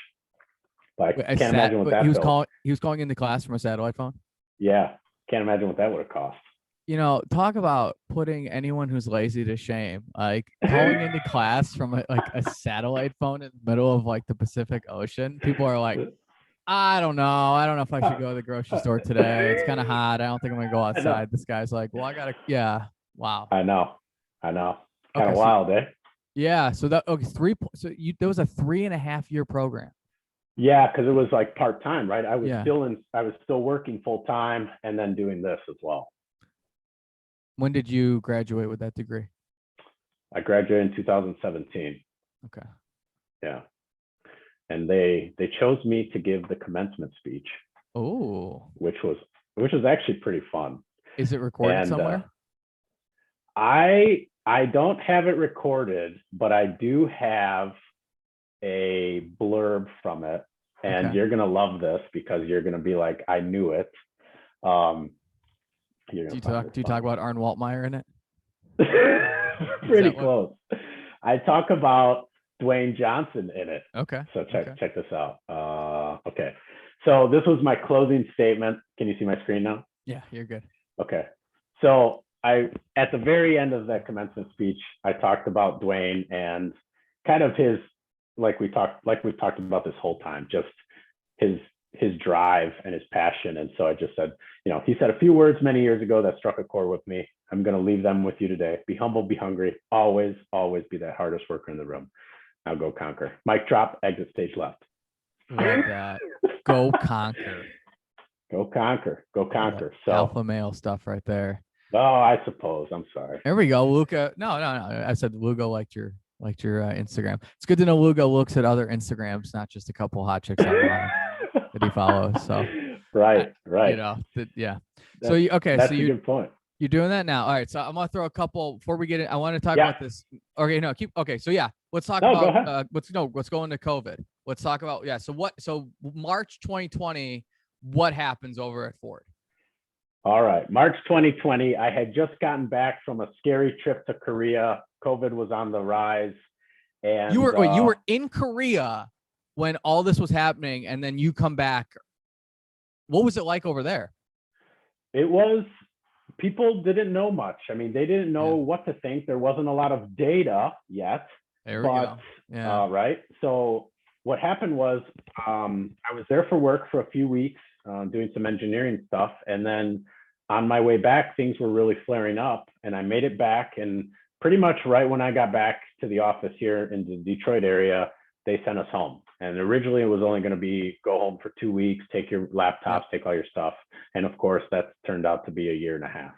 But I can't imagine imagine what that he was calling into class from a satellite phone. Yeah. Can't imagine what that would have cost. Talk about putting anyone who's lazy to shame. Like calling into class from a satellite phone in the middle of like the Pacific Ocean. People are like, I don't know if I should go to the grocery store today. It's kind of hot. I don't think I'm gonna go outside. This guy's like, well, I gotta. Yeah. Wow. I know. Kind of wild, eh? Yeah. So that there was a 3.5-year program. Yeah, because it was like part time, right? I was still working full time and then doing this as well. When did you graduate with that degree? I graduated in 2017. Okay. Yeah. And they chose me to give the commencement speech. Oh. Which was actually pretty fun. Is it recorded somewhere? I don't have it recorded, but I do have a blurb from it, and you're gonna love this because you're gonna be like, I knew it. Do you talk about Arne Waltmeyer in it? Pretty close. I talk about Dwayne Johnson in it. Okay. So check this out. Okay. So this was my closing statement. Can you see my screen now? Yeah, you're good. Okay. So at the very end of that commencement speech, I talked about Dwayne and kind of his, like we've talked about this whole time, just his drive and his passion. And so I just said, he said a few words many years ago that struck a chord with me. I'm going to leave them with you today. Be humble, be hungry, always, always be that hardest worker in the room. Now go conquer. Mic drop, exit stage left. Love that. Go conquer. Go conquer. Go conquer. So alpha male stuff right there. Oh, I suppose. I'm sorry. There we go, Luca. No. I said Luca liked your Instagram. It's good to know Luca looks at other Instagrams, not just a couple hot chicks online that he follows. So right. Yeah. That's, so that's a good point. You're doing that now. All right. So I'm gonna throw a couple before we get in. I want to talk about this. Okay. No. Okay. So let's talk about let's go into COVID. Let's talk about So March 2020. What happens over at Ford? All right. March 2020. I had just gotten back from a scary trip to Korea. COVID was on the rise, and you were in Korea when all this was happening, and then you come back. What was it like over there? It was. People didn't know much. I mean, they didn't know what to think. There wasn't a lot of data yet. There we go. Yeah. Right. So what happened was I was there for work for a few weeks doing some engineering stuff. And then on my way back, things were really flaring up. And I made it back. And pretty much right when I got back to the office here in the Detroit area, they sent us home. And originally it was only going to be go home for 2 weeks, take your laptops, take all your stuff. And of course, that's turned out to be a year and a half.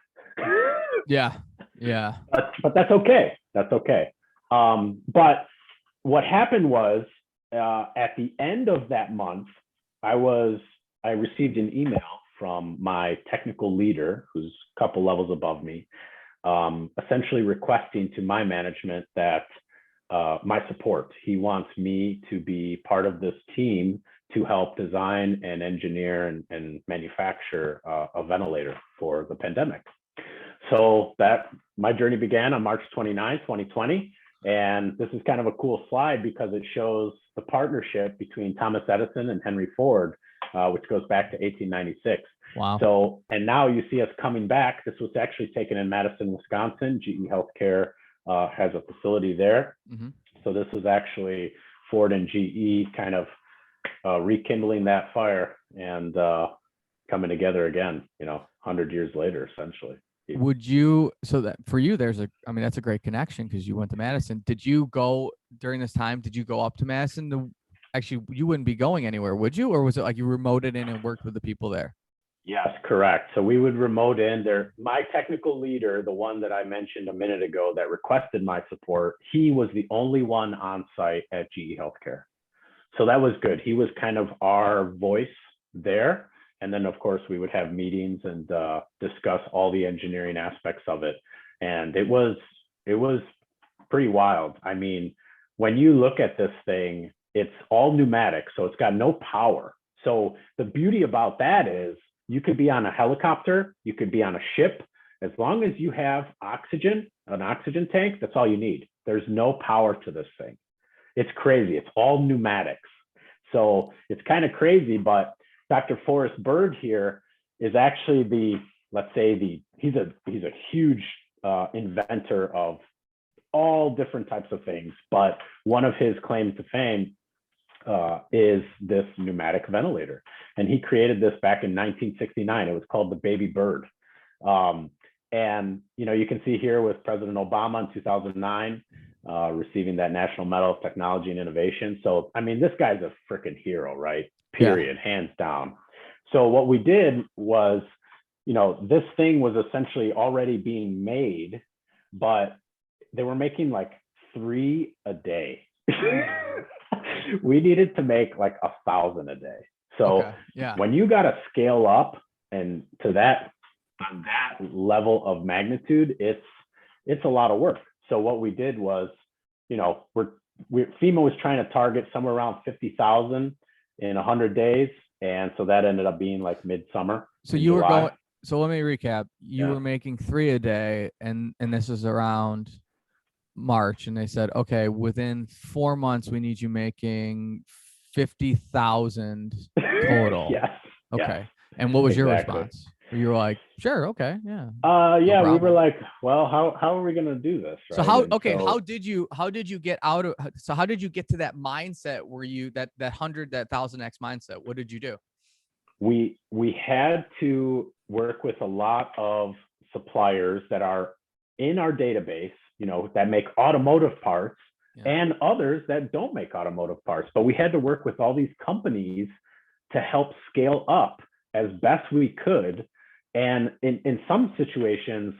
Yeah. Yeah. But that's okay. That's okay. But what happened was at the end of that month, I received an email from my technical leader, who's a couple levels above me, essentially requesting to my management that my support. He wants me to be part of this team to help design and engineer and manufacture a ventilator for the pandemic. So that my journey began on March 29, 2020. And this is kind of a cool slide because it shows the partnership between Thomas Edison and Henry Ford, which goes back to 1896. Wow. So, and now you see us coming back. This was actually taken in Madison, Wisconsin. GE Healthcare has a facility there. Mm-hmm. So this was actually Ford and GE kind of rekindling that fire and coming together again, 100 years later, essentially. Would you, so that for you, that's a great connection because you went to Madison. Did you go during this time? Did you go up to Madison actually, you wouldn't be going anywhere, would you? Or was it like you remoted in and worked with the people there? Yes, correct. So we would remote in there. My technical leader, the one that I mentioned a minute ago that requested my support, he was the only one on site at GE Healthcare. So that was good. He was kind of our voice there. And then of course we would have meetings and discuss all the engineering aspects of it. And it was pretty wild. I mean, when you look at this thing, it's all pneumatic, so it's got no power. So the beauty about that is you could be on a helicopter, you could be on a ship, as long as you have oxygen, an oxygen tank, that's all you need. There's no power to this thing. It's crazy. It's all pneumatics. So it's kind of crazy, but Dr. Forrest Bird here is actually he's a huge inventor of all different types of things, but one of his claims to fame is this pneumatic ventilator. And he created this back in 1969. It was called the Baby Bird. And you can see here with President Obama in 2009, receiving that National Medal of Technology and Innovation. So, I mean, this guy's a freaking hero, right? Period, hands down. So what we did was, this thing was essentially already being made, but they were making like 3 a day. We needed to make like 1,000 a day. So when you got to scale up and to that, on that level of magnitude, it's a lot of work. So what we did was, FEMA was trying to target somewhere around 50,000 in 100 days. And so that ended up being like midsummer. So you were going, so let me recap. You were making 3 a day and this is around March. And they said, okay, within 4 months, we need you making 50,000 total. Yes. Okay. Yes. And what was your response? You were like, sure, okay, yeah. No we were like, well, how are we gonna do this? Right? So how did you get out of? So how did you get to that mindset where you that 1,000x mindset? What did you do? We had to work with a lot of suppliers that are in our database, that make automotive parts, and others that don't make automotive parts. But we had to work with all these companies to help scale up as best we could. And in some situations,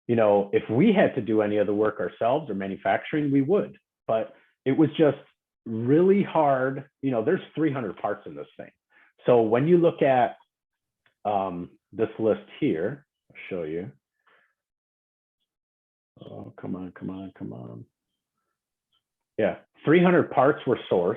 if we had to do any of the work ourselves or manufacturing, we would. But it was just really hard. There's 300 parts in this thing. So when you look at this list here, I'll show you. Oh, come on. Yeah, 300 parts were sourced.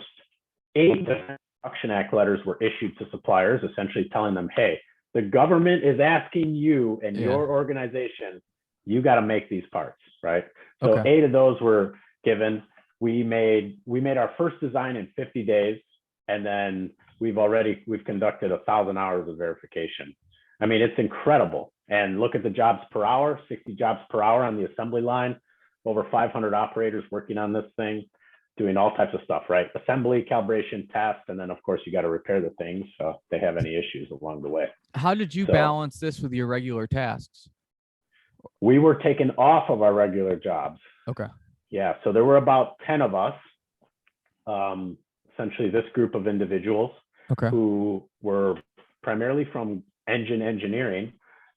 8 different Production Act letters were issued to suppliers, essentially telling them, hey, the government is asking you and your organization, you got to make these parts, right? So 8 of those were given. We made our first design in 50 days, and then we've conducted 1,000 hours of verification. I mean, it's incredible. And look at the jobs per hour, 60 jobs per hour on the assembly line, over 500 operators working on this thing, doing all types of stuff, right? Assembly, calibration, test, and then of course you got to repair the things if they have any issues along the way. How did you balance this with your regular tasks? We were taken off of our regular jobs. Okay. Yeah, so there were about 10 of us, essentially this group of individuals Okay. who were primarily from engine engineering.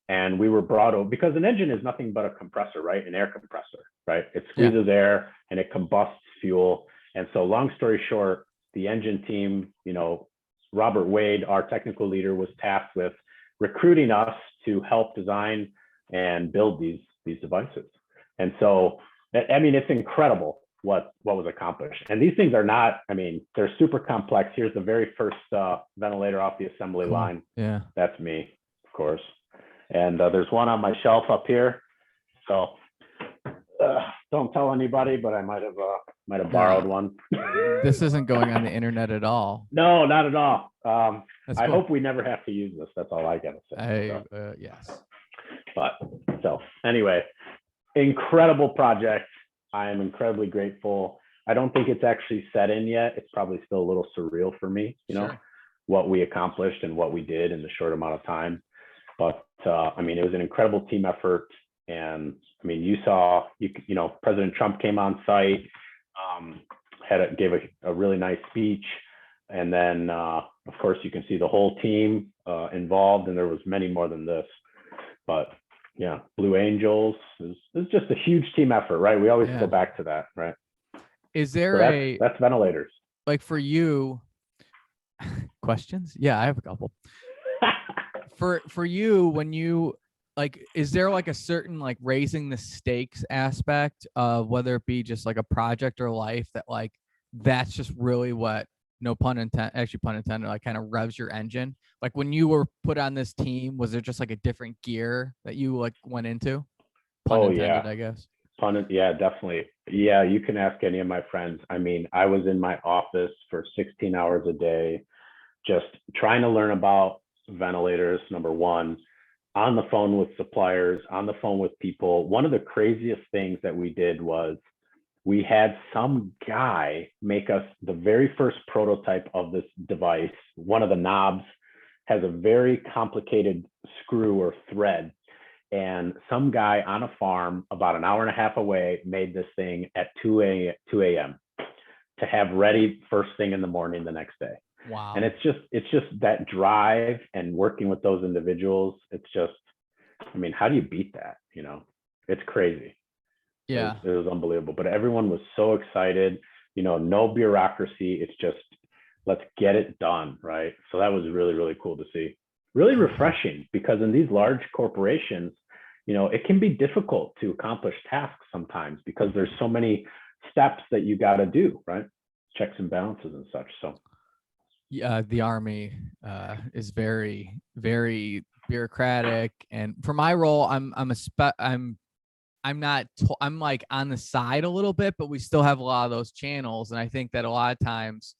And we were brought over because an engine is nothing but a compressor, right? An air compressor, right? It squeezes air and it combusts fuel. And so long story short, the engine team, Robert Wade, our technical leader, was tasked with recruiting us to help design and build these devices. And so, I mean, it's incredible what was accomplished. And these things are not, I mean, they're super complex. Here's the very first ventilator off the assembly line. Yeah. That's me, of course. And there's one on my shelf up here. So don't tell anybody, but I might have borrowed one. This isn't going on the internet at all. No, not at all. I cool. hope we never have to use this. That's all I gotta say. Yes. But so anyway, incredible project. I am incredibly grateful. I don't think it's actually set in yet. It's probably still a little surreal for me, what we accomplished and what we did in the short amount of time. But I mean, it was an incredible team effort. And I mean, you saw, President Trump came on site, gave a really nice speech. And then, of course, you can see the whole team involved, and there was many more than this. But yeah, Blue Angels is just a huge team effort, right? We always go back to that, right? Is there that's ventilators. Like for you, questions? Yeah, I have a couple. For you, when you is there like a certain like raising the stakes aspect of whether it be just like a project or life that like that's just really what, no pun intended, actually pun intended, like kind of revs your engine? Like when you were put on this team, was there just like a different gear that you like went into? Pun intended, I guess. Yeah, definitely. Yeah, you can ask any of my friends. I mean, I was in my office for 16 hours a day, just trying to learn about ventilators, number one, on the phone with suppliers, on the phone with people. One of the craziest things that we did was we had some guy make us the very first prototype of this device. One of the knobs has a very complicated screw or thread. And some guy on a farm about an hour and a half away made this thing at 2 a.m. to have ready first thing in the morning the next day. Wow. And it's just that drive and working with those individuals. It's just, I mean, how do you beat that? It's crazy. Yeah. It was unbelievable, but everyone was so excited, no bureaucracy. It's just, let's get it done. Right. So that was really, really cool to see. Really refreshing, because in these large corporations, it can be difficult to accomplish tasks sometimes because there's so many steps that you got to do, right? Checks and balances and such. So yeah, the Army is very, very bureaucratic, and for my role, I'm like on the side a little bit, but we still have a lot of those channels. And I think that a lot of times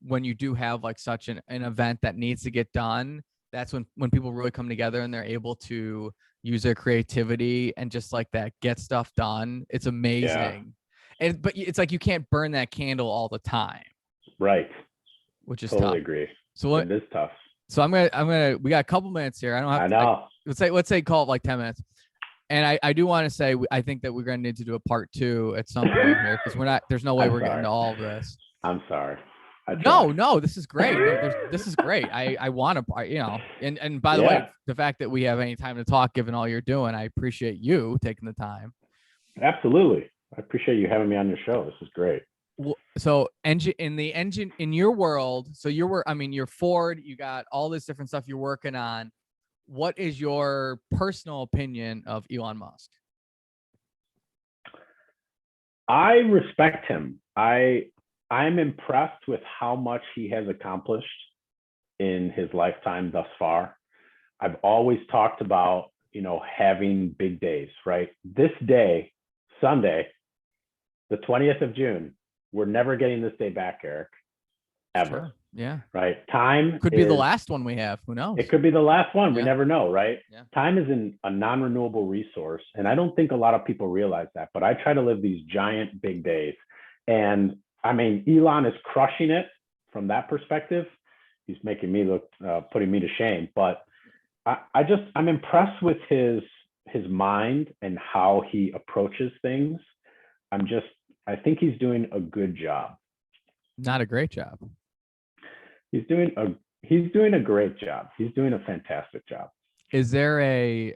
when you do have like such an event that needs to get done, that's when people really come together and they're able to use their creativity and just like that get stuff done. It's amazing. Yeah. But it's like you can't burn that candle all the time. Right. Which is totally tough. Agree. So it is tough. So I'm gonna we got a couple minutes here. I don't have I know. Like, let's say call it like 10 minutes. And I do want to say, I think that we're going to need to do a part 2 at some point here, because there's no way we're getting to all of this. I'm sorry. No, this is great. This is great. I want to, and by the way, the fact that we have any time to talk, given all you're doing, I appreciate you taking the time. Absolutely. I appreciate you having me on your show. This is great. So in your world, so you're Ford, you got all this different stuff you're working on. What is your personal opinion of Elon Musk? I respect him. I'm impressed with how much he has accomplished in his lifetime thus far. I've always talked about, having big days, right? This day, Sunday, the 20th of June, we're never getting this day back, Eric, ever. Sure. Yeah. Right. Time could be the last one we have. Who knows? It could be the last one. Yeah. We never know, right? Yeah. Time is a non-renewable resource. And I don't think a lot of people realize that, but I try to live these giant big days. And I mean, Elon is crushing it from that perspective. He's making me look, putting me to shame, but I'm impressed with his mind and how he approaches things. I think he's doing a good job. Not a great job. He's doing a great job. He's doing a fantastic job. Is there a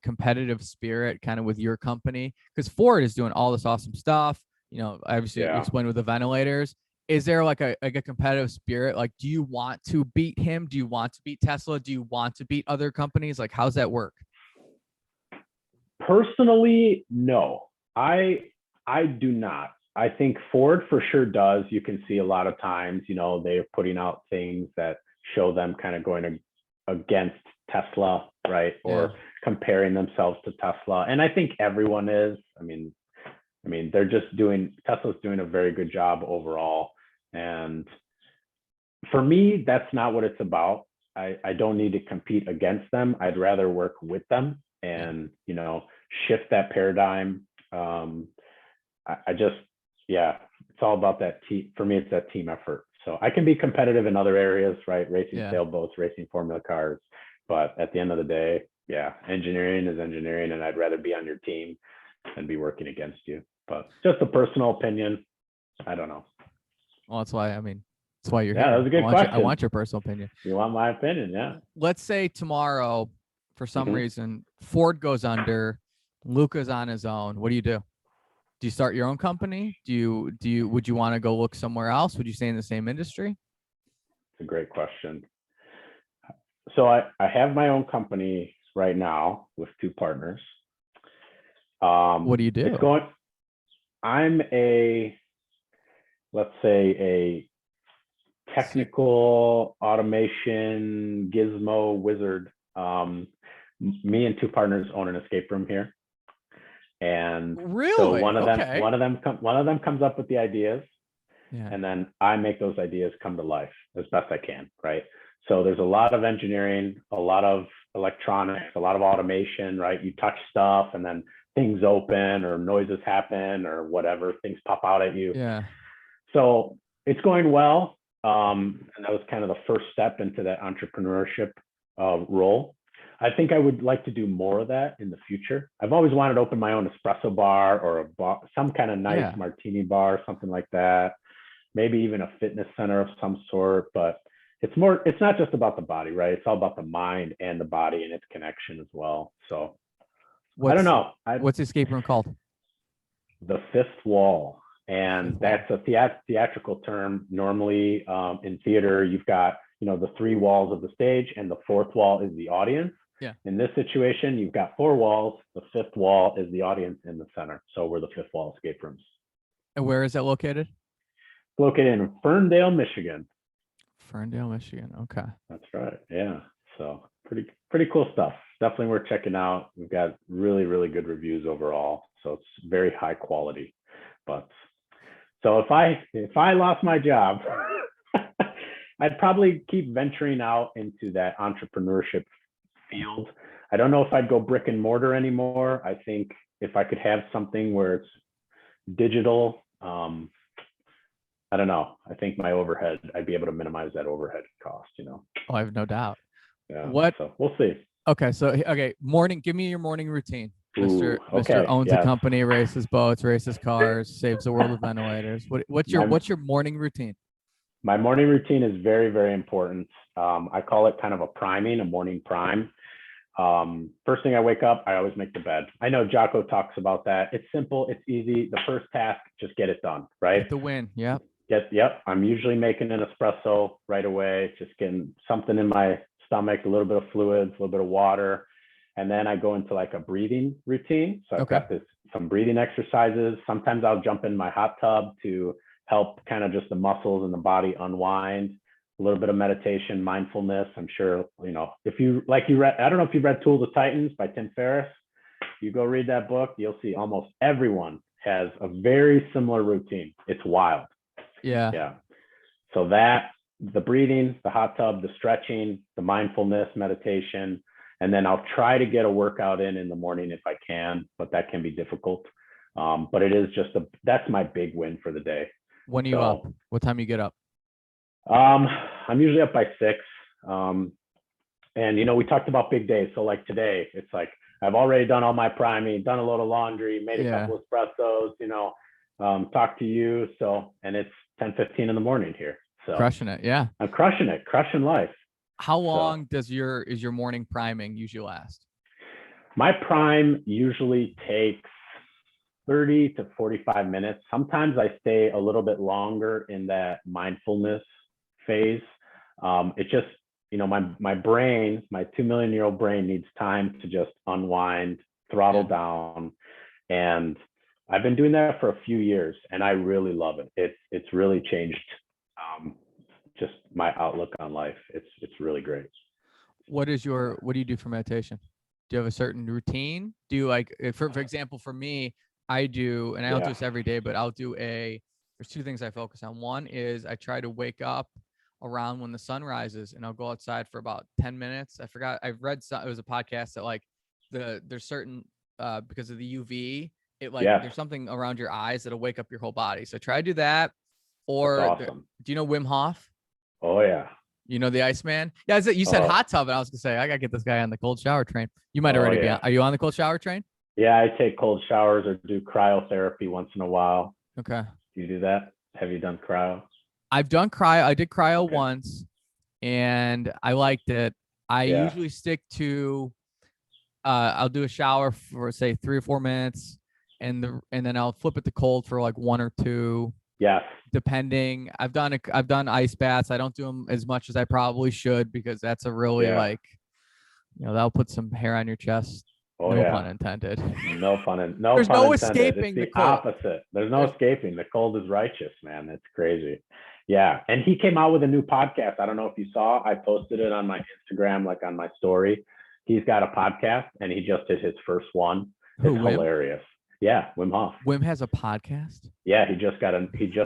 competitive spirit kind of with your company? Because Ford is doing all this awesome stuff. You know, obviously you explained with the ventilators. Is there like a competitive spirit? Like, do you want to beat him? Do you want to beat Tesla? Do you want to beat other companies? Like, how's that work? Personally, no. I do not. I think Ford for sure does. You can see a lot of times, you know, they're putting out things that show them kind of going against Tesla, right? Or comparing themselves to Tesla. And I think everyone is. I mean, Tesla's doing a very good job overall. And for me, that's not what it's about. I don't need to compete against them. I'd rather work with them and, you know, shift that paradigm. It's all about that team. For me, it's that team effort. So I can be competitive in other areas, right? Racing sailboats, racing Formula cars. But at the end of the day, engineering is engineering, and I'd rather be on your team than be working against you. But just a personal opinion. I don't know. Well, that's why you're here. That was a good question. I want your personal opinion. You want my opinion? Yeah. Let's say tomorrow, for some reason, Ford goes under, Luca's on his own. What do you do? Do you start your own company? Would you want to go look somewhere else? Would you stay in the same industry? It's a great question. So I have my own company right now with two partners. What do you do? I'm let's say a technical automation gizmo wizard. Me and two partners own an escape room here. And really, so one of them comes up with the ideas, and then I make those ideas come to life as best I can, right? So there's a lot of engineering, a lot of electronics, a lot of automation, right? You touch stuff and then things open or noises happen or whatever, things pop out at you. Yeah. So it's going well. And that was kind of the first step into that entrepreneurship role. I think I would like to do more of that in the future. I've always wanted to open my own espresso bar or some kind of nice martini bar, something like that. Maybe even a fitness center of some sort, but it's not just about the body, right? It's all about the mind and the body and its connection as well. So I don't know. What's the escape room called? The Fifth Wall. And that's a theatrical term. Normally in theater, you've got, you know, the three walls of the stage and the fourth wall is the audience. Yeah. In this situation, you've got four walls. The fifth wall is the audience in the center. So we're the Fifth Wall escape rooms. And where is that located? Located in Ferndale, Michigan. Ferndale, Michigan. Okay. That's right. Yeah. So pretty cool stuff. Definitely worth checking out. We've got really, really good reviews overall. So it's very high quality. But so if I lost my job, I'd probably keep venturing out into that entrepreneurship field. I don't know if I'd go brick and mortar anymore. I think if I could have something where it's digital, I don't know. I think my overhead, I'd be able to minimize that overhead cost, you know? Oh, I have no doubt. Yeah. So we'll see. Okay. So, give me your morning routine. Mr. Owns a company, races boats, races cars, saves the world with ventilators. What's your morning routine? My morning routine is very, very important. I call it kind of a morning prime. First thing I wake up, I always make the bed. I know Jocko talks about that. It's simple. It's easy. The first task, just get it done, right? Get the win. Yep. Yep. I'm usually making an espresso right away, just getting something in my stomach, a little bit of fluids, a little bit of water. And then I go into like a breathing routine. So I've got some breathing exercises. Sometimes I'll jump in my hot tub to help kind of just the muscles and the body unwind. A little bit of meditation, mindfulness. I'm sure, you know, if you read, I don't know if you've read Tools of Titans by Tim Ferriss. You go read that book, you'll see almost everyone has a very similar routine. It's wild. Yeah. Yeah. So the breathing, the hot tub, the stretching, the mindfulness, meditation, and then I'll try to get a workout in the morning if I can, but that can be difficult. But it is that's my big win for the day. When are you up? What time do you get up? I'm usually up by 6. And, you know, we talked about big days. So like today, it's like, I've already done all my priming, done a load of laundry, made a couple of espressos, you know, talked to you. So, and it's 10:15 in the morning here. So Crushing it. Yeah. I'm crushing it, crushing life. How long is your morning priming usually last? My prime usually takes 30 to 45 minutes. Sometimes I stay a little bit longer in that mindfulness phase. It just, my brain, my 2 million-year-old brain needs time to just unwind, throttle down. And I've been doing that for a few years and I really love it. It's really changed just my outlook on life. It's really great. What do you do for meditation? Do you have a certain routine? Do you like, for example, for me, I do, and I don't do this every day, but I'll do there's two things I focus on. One is I try to wake up around when the sun rises and I'll go outside for about 10 minutes. I forgot, I've read it was a podcast that like there's certain, because of the UV, there's something around your eyes that'll wake up your whole body. So try to do that. Or awesome. Do you know Wim Hof? Oh yeah. You know the Iceman? Yeah, you said hot tub, and I was gonna say I gotta get this guy on the cold shower train. You might already be on. Are you on the cold shower train? Yeah, I take cold showers or do cryotherapy once in a while. Okay. Do you do that? Have you done cryo? I've done cryo. I did cryo once, and I liked it. I usually stick to. I'll do a shower for say 3 or 4 minutes, and then I'll flip it to cold for like 1 or 2. Yes. Depending, I've done ice baths. I don't do them as much as I probably should because that's a really that'll put some hair on your chest. Oh, no pun intended. No pun. No. There's pun no intended. escaping it's the cold. Opposite. There's no escaping. The cold is righteous, man. It's crazy. Yeah, and he came out with a new podcast. I don't know if you saw. I posted it on my Instagram, like on my story. He's got a podcast, and he just did his first one. It's hilarious. Yeah, Wim Hof. Wim has a podcast? Yeah, he just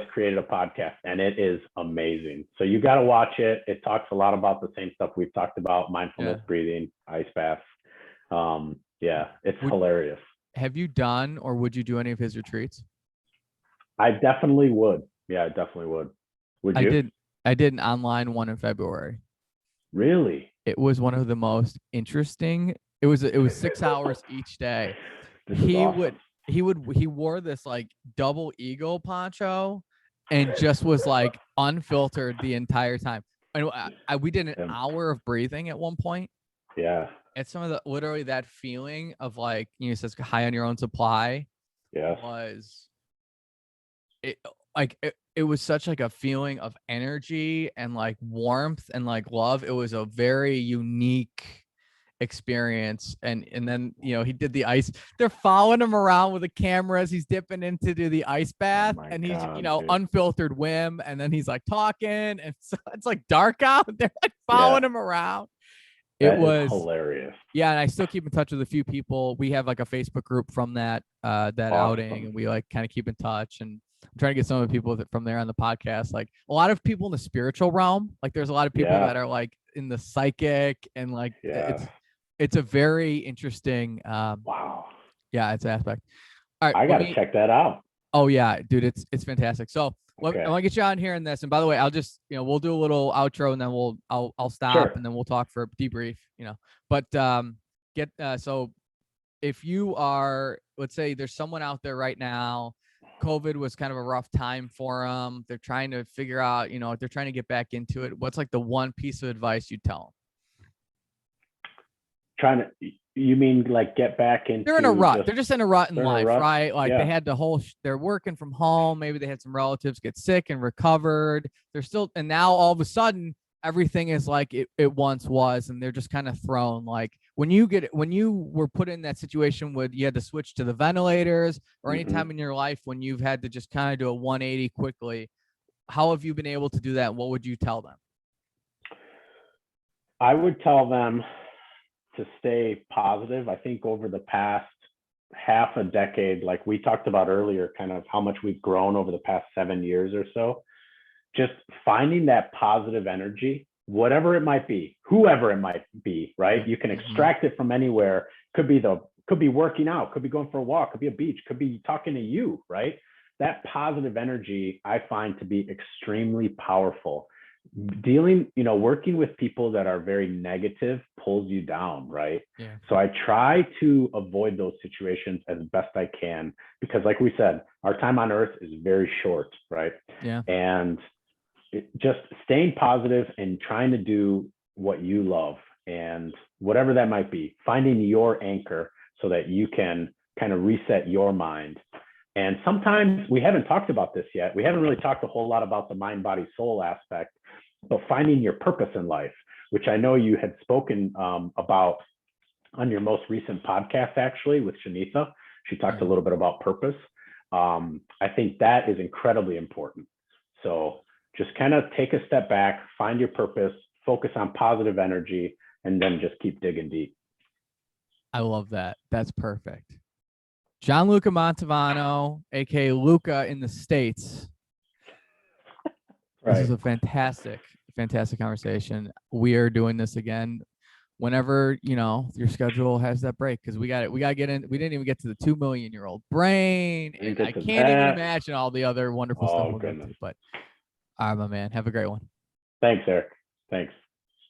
created a podcast and it is amazing. So you got to watch it. It talks a lot about the same stuff we've talked about, mindfulness, breathing, ice baths. It's hilarious. Have you done or would you do any of his retreats? I definitely would. Yeah, I definitely would. Would you? I did an online one in February. Really? It was one of the most interesting. It was 6 hours each day. He wore this like double eagle poncho and just was like unfiltered the entire time. And we did an hour of breathing at one point. Yeah. And some of the literally that feeling of like, it says high on your own supply. Yeah. It was such like a feeling of energy and like warmth and like love. It was a very unique experience. And then he did the ice. They're following him around with the cameras. He's dipping in to do the ice bath, and he's dude. Unfiltered Wim, and then he's like talking, and so it's like dark out. They're like following him around. It was hilarious. Yeah, and I still keep in touch with a few people. We have like a Facebook group from that outing, and we like kind of keep in touch. And I'm trying to get some of the people from there on the podcast. Like a lot of people in the spiritual realm. Like there's a lot of people that are like in the psychic and like it's a very interesting it's aspect. All right, I gotta check that out. Oh yeah, dude, it's fantastic. So I want to get you on here in this. And by the way, I'll just we'll do a little outro and then I'll stop and then we'll talk for a debrief. But so if you are, let's say there's someone out there right now, COVID was kind of a rough time for them. They're trying to figure out, they're trying to get back into it. What's like the one piece of advice you'd tell them? You mean like get back into? They're in a rut. They're just in a rut in life, right? Like they had they're working from home. Maybe they had some relatives get sick and recovered. They're still, and now all of a sudden everything is like it once was, and they're just kind of thrown. Like when you were put in that situation where you had to switch to the ventilators, or any time in your life when you've had to just kind of do a 180 quickly, how have you been able to do that? What would you tell them? I would tell them to stay positive. I think over the past half a decade, like we talked about earlier, kind of how much we've grown over the past 7 years or so, just finding that positive energy, whatever it might be, whoever it might be, right? You can extract it from anywhere. Could be working out, could be going for a walk, could be a beach, could be talking to you, right? That positive energy I find to be extremely powerful. working with people that are very negative pulls you down, right? Yeah. So I try to avoid those situations as best I can, because like we said, our time on earth is very short, right? Yeah. And just staying positive and trying to do what you love, and whatever that might be, finding your anchor so that you can kind of reset your mind. And sometimes we haven't talked about this yet. We haven't really talked a whole lot about the mind, body, soul aspect, but finding your purpose in life, which I know you had spoken about on your most recent podcast, actually, with Shanitha. She talked a little bit about purpose. I think that is incredibly important. So just kind of take a step back, find your purpose, focus on positive energy, and then just keep digging deep. I love that. That's perfect. Gianluca Mantovano, aka Luca in the States. Right. This is a fantastic conversation. We are doing this again whenever your schedule has that break, because we got to get in. We didn't even get to the 2 million year old brain, and I can't even imagine all the other wonderful stuff we'll get to. But all right, my man, have a great one. Thanks, Eric. Thanks.